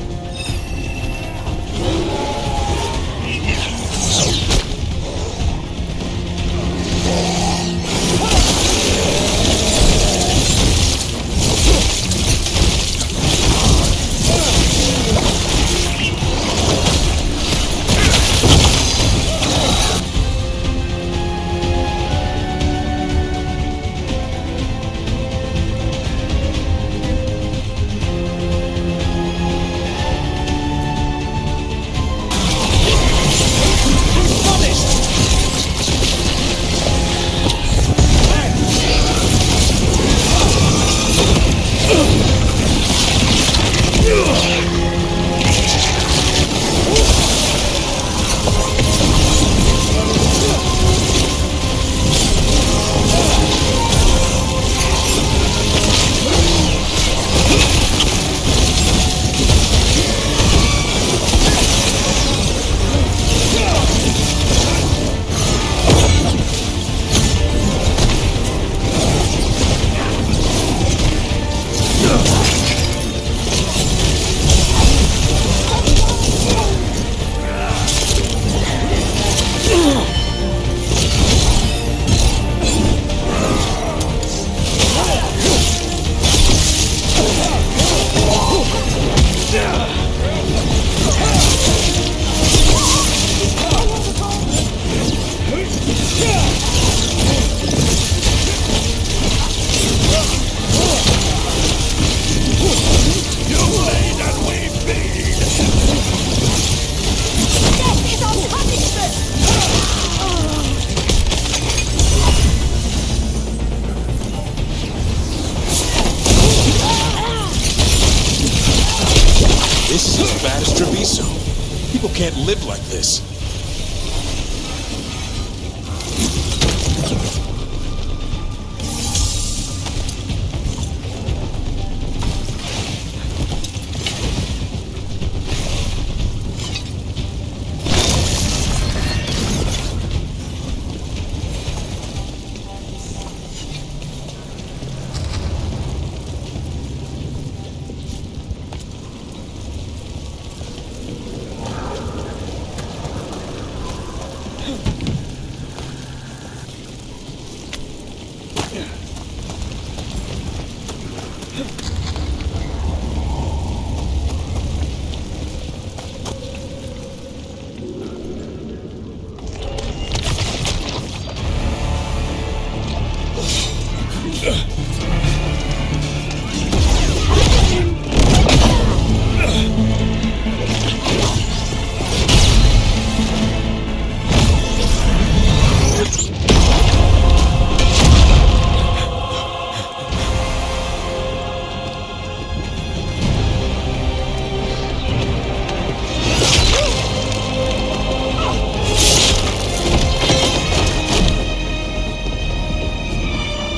S9: is as bad as Treviso. People can't live like this.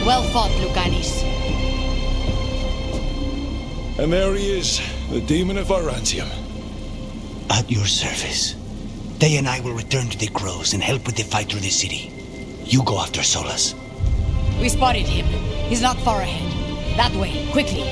S4: Well fought, Lucanis.
S1: And there he is, the demon of Byzantium.
S6: At your service. They and I will return to the Crows and help with the fight through the city. You go after Solus.
S4: We spotted him. He's not far ahead. That way, quickly.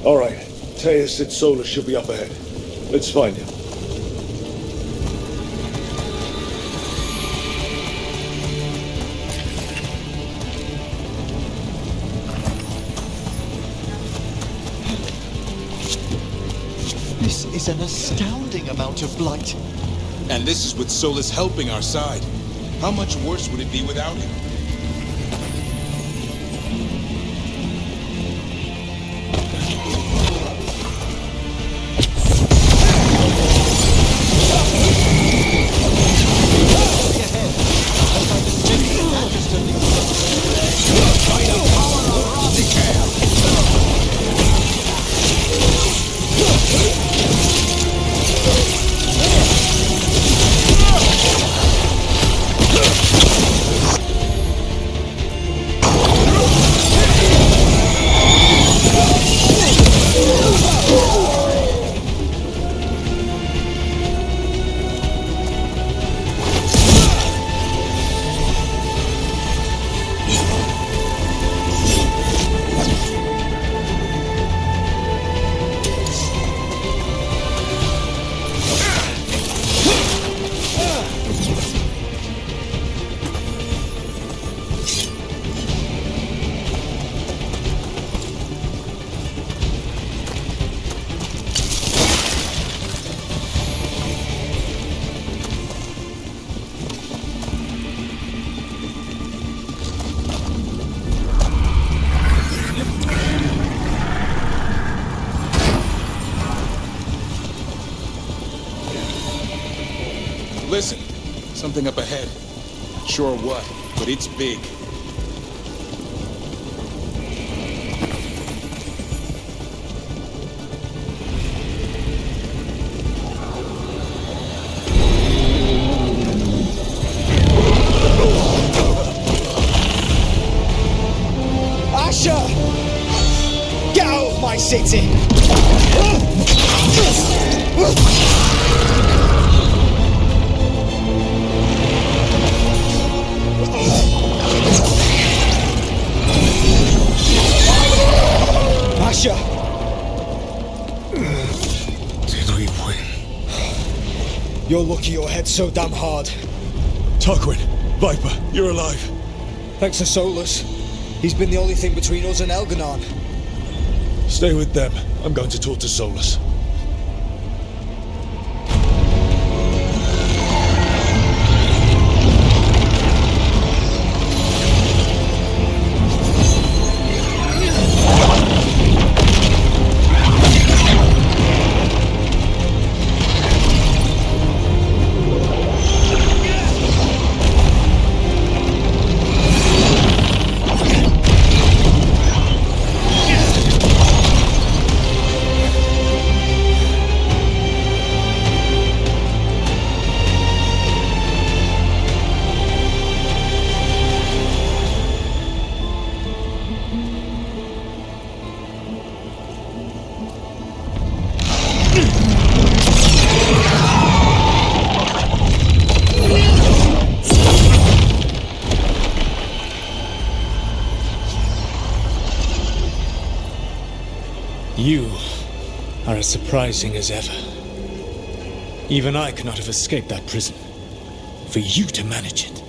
S1: All right. Teus said Solus should be up ahead. Let's find him.
S8: This is an astounding amount of blight.
S9: And this is with Solus helping our side. How much worse would it be without him? Listen, something up ahead. Not sure what, but it's big.
S14: Asher! Get out of my city! Asher!
S1: Did we win?
S14: You're lucky your head's so damn hard.
S1: Tarquin, Viper, you're alive.
S14: Thanks to Solus. He's been the only thing between us and Elghanan.
S1: Stay with them. I'm going to talk to Solus. You are as surprising as ever. Even I could not have escaped that prison. For you to manage it.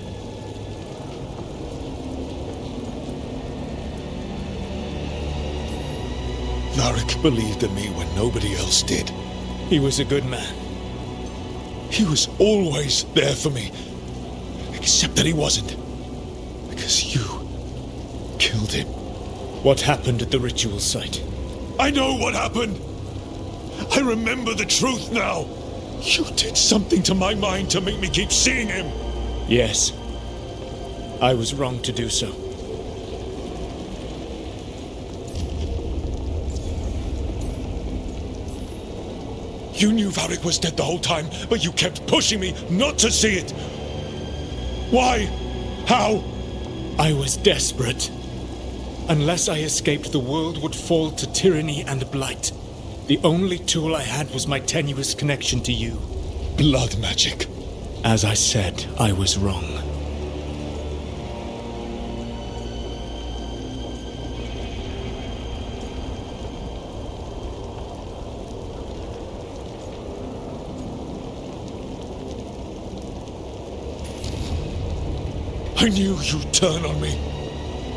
S7: Varric believed in me when nobody else did.
S1: He was a good man.
S7: He was always there for me. Except that he wasn't. Because you killed him.
S1: What happened at the ritual site?
S7: I know what happened! I remember the truth now! You did something to my mind to make me keep seeing him!
S1: Yes. I was wrong to do so.
S7: You knew Varric was dead the whole time, but you kept pushing me not to see it! Why? How?
S1: I was desperate. Unless I escaped, the world would fall to tyranny and blight. The only tool I had was my tenuous connection to you.
S7: Blood magic.
S1: As I said, I was wrong.
S7: I knew you'd turn on me.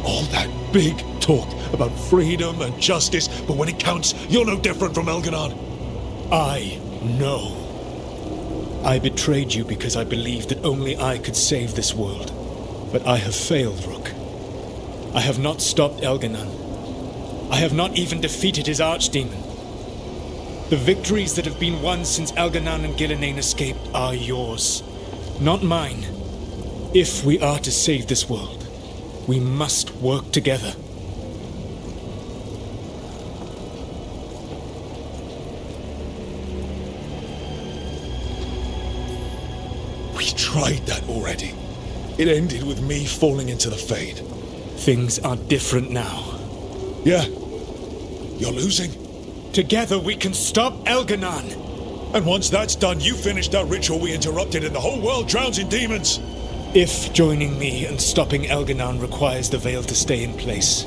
S7: All that big talk about freedom and justice, but when it counts, you're no different from Elghanan.
S1: I know. I betrayed you because I believed that only I could save this world. But I have failed, Rook. I have not stopped Elghanan. I have not even defeated his archdemon. The victories that have been won since Elghanan and Ghilan'nain escaped are yours, not mine. If we are to save this world, we must work together.
S7: We tried that already. It ended with me falling into the Fade.
S1: Things are different now.
S7: Yeah. You're losing.
S1: Together we can stop Elghanan.
S7: And once that's done, you finish that ritual we interrupted and the whole world drowns in demons.
S1: If joining me and stopping Elghanan requires the Veil to stay in place,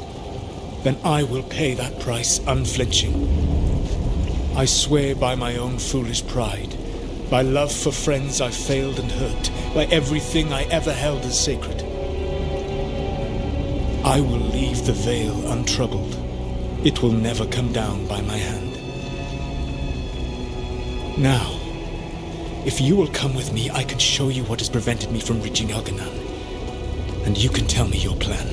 S1: then I will pay that price unflinching. I swear by my own foolish pride, by love for friends I failed and hurt, by everything I ever held as sacred. I will leave the Veil untroubled. It will never come down by my hand. Now, if you will come with me, I can show you what has prevented me from reaching Elghanan. And you can tell me your plan.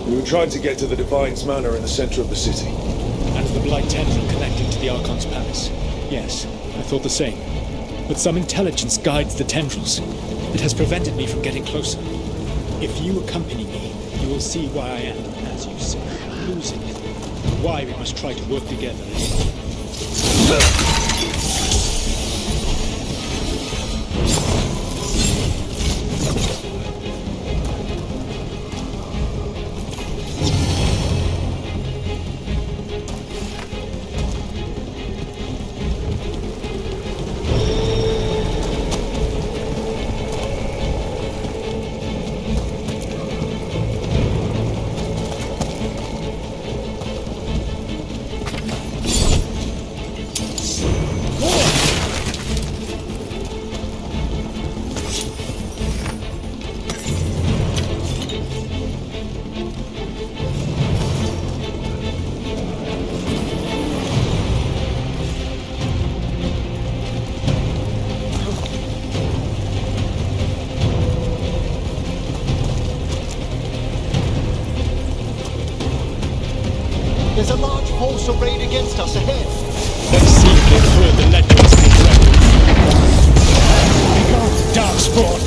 S7: We were trying to get to the Divine's Manor in the center of the city.
S1: And the Blight Tendril connecting to the Archon's palace. Yes, I thought the same. But some intelligence guides the tendrils. It has prevented me from getting closer. If you accompany me, you will see why I am, as you say, losing it. And why we must try to work together.
S8: There's a large force arrayed against us ahead.
S1: Let's see if they've heard the legends being read. Begone, Darkspawn!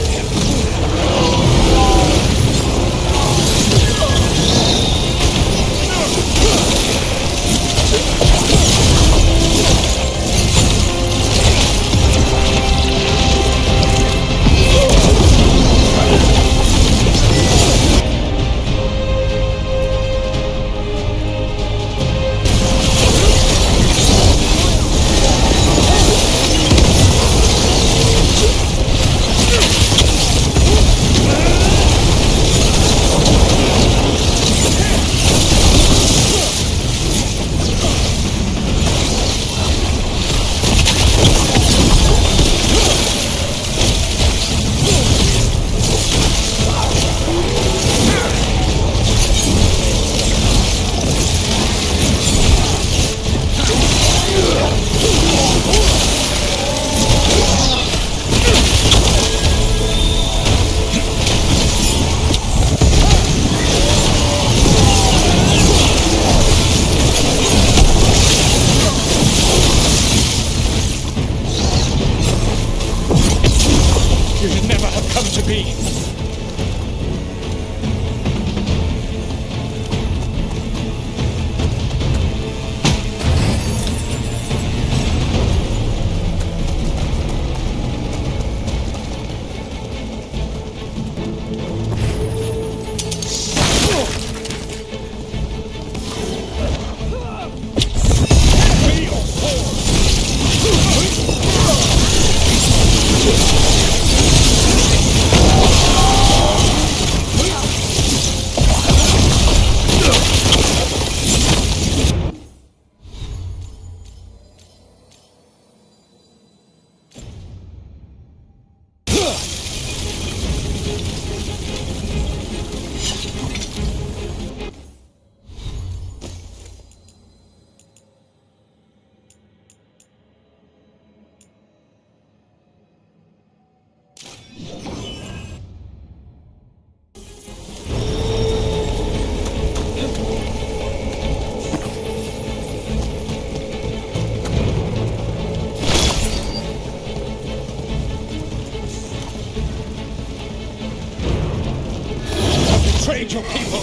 S7: betrayed your people!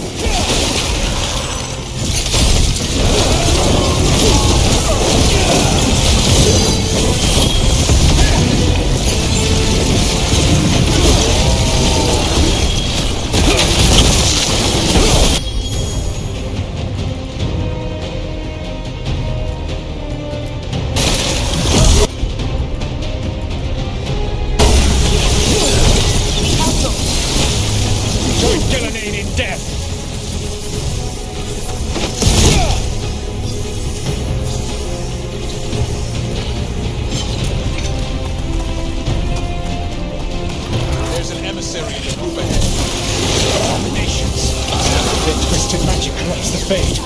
S7: Join Ghilan'nain in death! There's an emissary in the group ahead. Abominations. Their twisted magic corrupts the fate.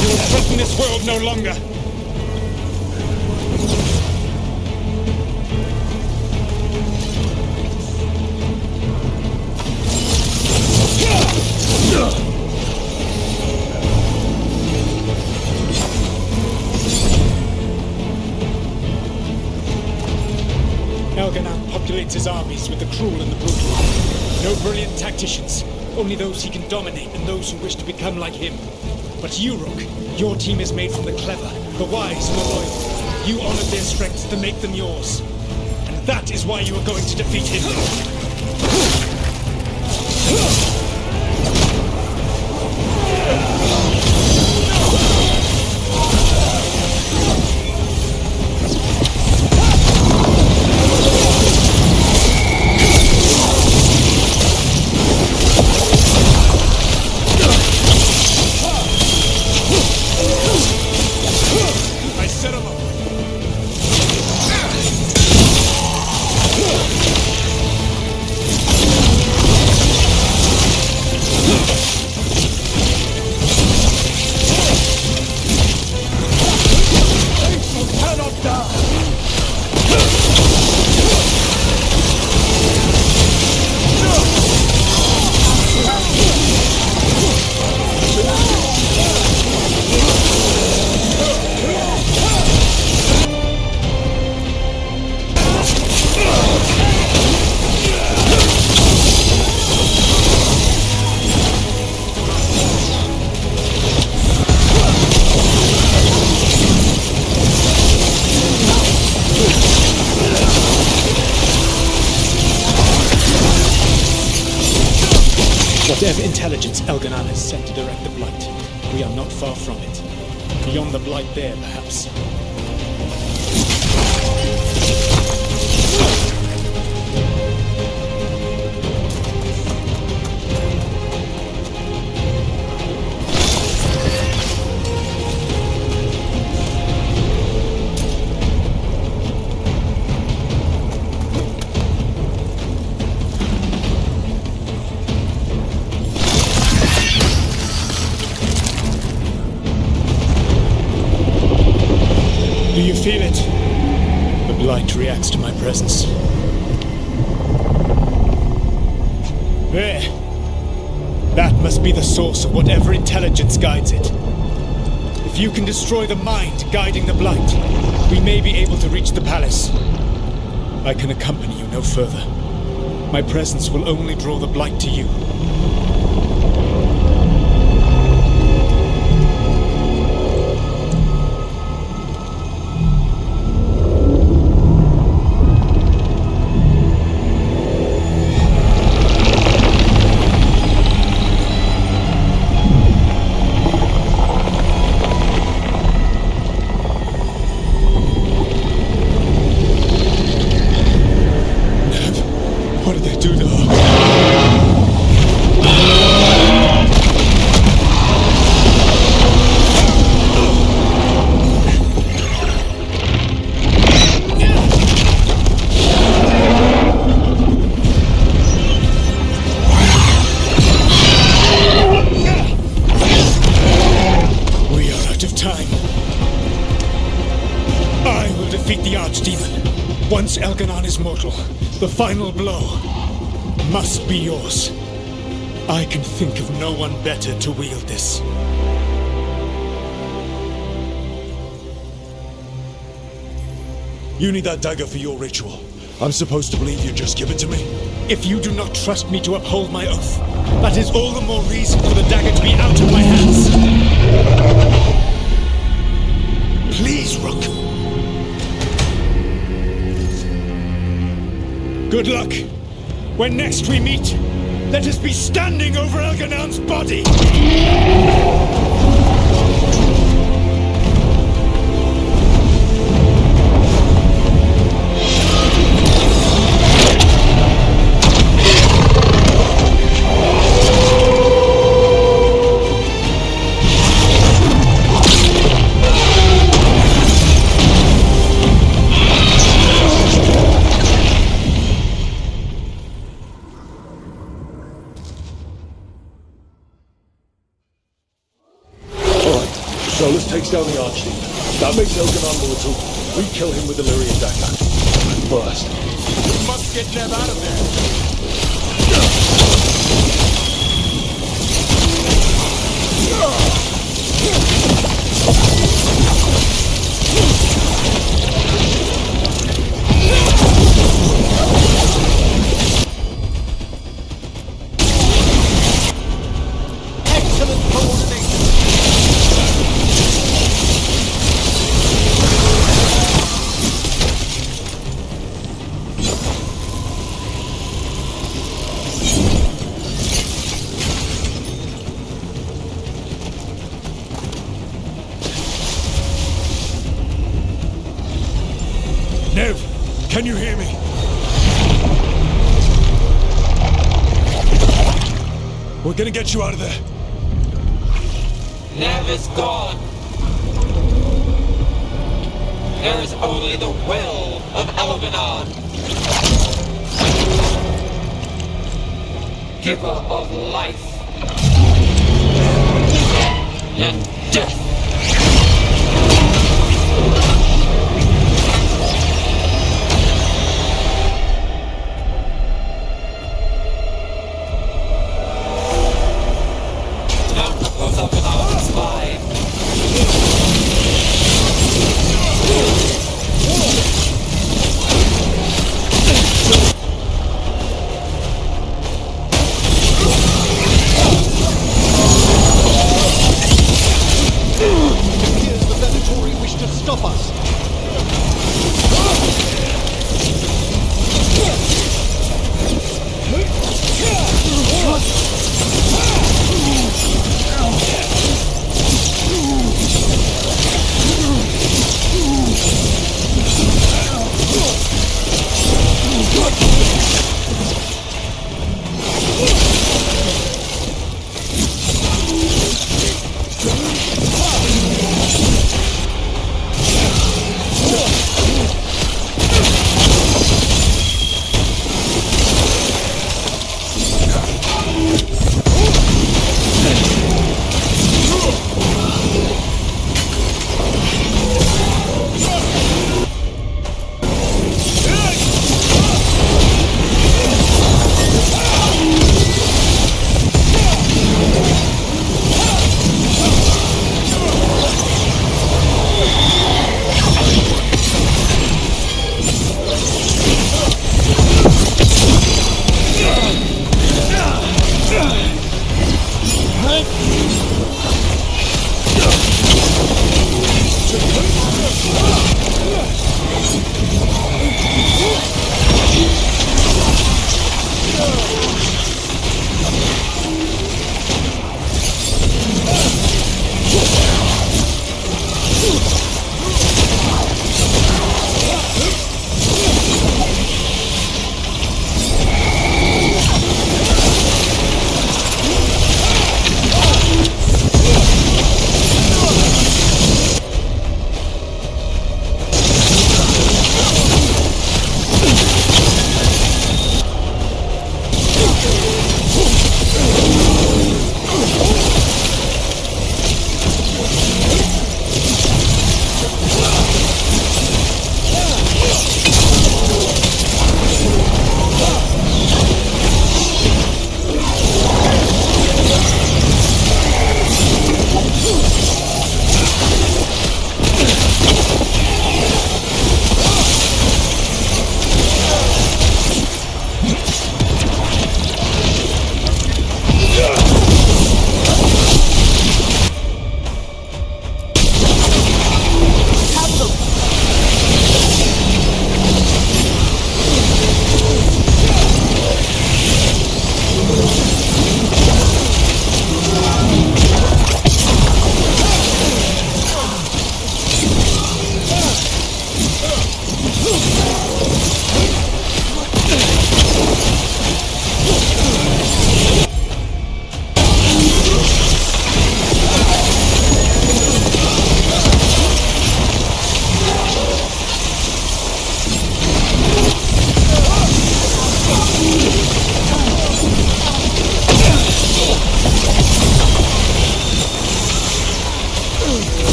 S7: You will threaten this world no longer. Elghilan'nain populates his armies with the cruel and the brutal. No brilliant tacticians, only those he can dominate and those who wish to become like him. But you, Rook, your team is made from the clever, the wise and the loyal. You honored their strengths to make them yours. And that is why you are going to defeat him. I set him up. Whatever intelligence Elghilan'nain has sent to direct the Blight, we are not far from it. Beyond the Blight there, perhaps. Do you feel it? The Blight reacts to my presence. There! That must be the source of whatever intelligence guides it. If you can destroy the mind guiding the Blight, we may be able to reach the palace. I can accompany you no further. My presence will only draw the Blight to you. What did they do to her? yours, mortal. The final blow must be yours. I can think of no one better to wield this.
S1: You need that dagger for your ritual. I'm supposed to believe you just give it to me?
S7: If you do not trust me to uphold my oath, that is all the more reason for the dagger to be out of my hands.
S1: Please, Rook.
S7: Good luck. When next we meet, let us be standing over Elganaan's body!
S1: Solus takes down the Archdemon. That makes Elganain mortal. We kill him with the Lyrian dagger. First, we must get Nev out of
S8: Excellent coordination.
S1: Nev, can you hear me? We're gonna get you out of there.
S15: Nev is gone. There is only the will of Elganaun. Giver of life and death.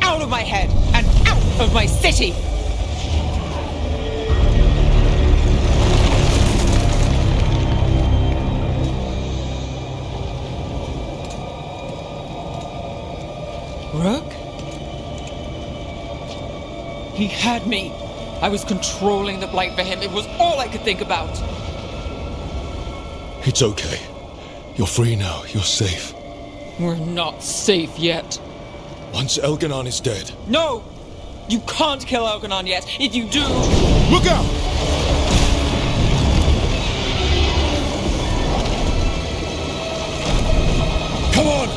S3: Out of my head and out of my city! Rook? He had me. I was controlling the Blight for him. It was all I could think about.
S1: It's okay. You're free now. You're safe.
S3: We're not safe yet.
S1: Once Elghanan is dead...
S3: No! You can't kill Elghanan yet. If you do...
S1: Look out! Come on!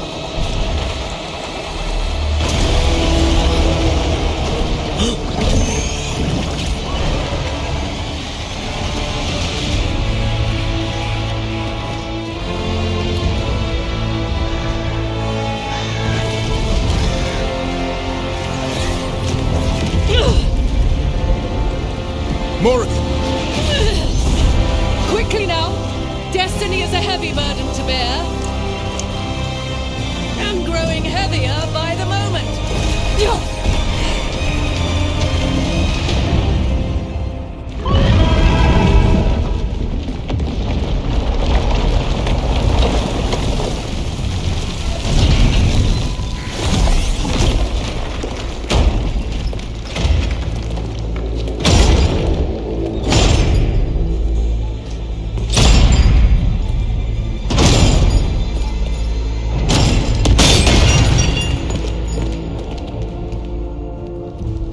S1: Morrigan!
S13: Quickly now! Destiny is a heavy burden to bear. And growing heavier by the moment.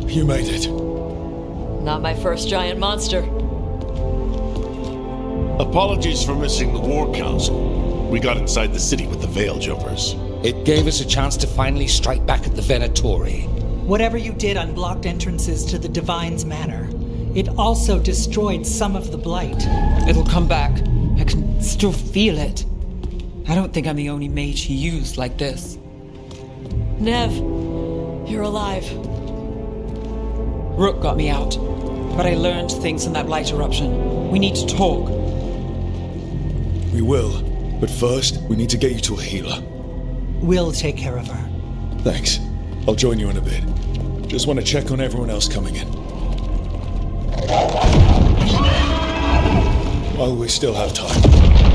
S1: You made it.
S11: Not my first giant monster.
S2: Apologies for missing the War Council. We got inside the city with the Veil Jumpers.
S5: It gave us a chance to finally strike back at the Venatori.
S16: Whatever you did unblocked entrances to the Divine's Manor. It also destroyed some of the Blight.
S3: It'll come back. I can still feel it. I don't think I'm the only mage he used like this.
S11: Nev, you're alive.
S3: Rook got me out, but I learned things in that Blight eruption. We need to talk.
S1: We will, but first, we need to get you to a healer.
S16: We'll take care of her.
S1: Thanks. I'll join you in a bit. Just want to check on everyone else coming in. While we still have time.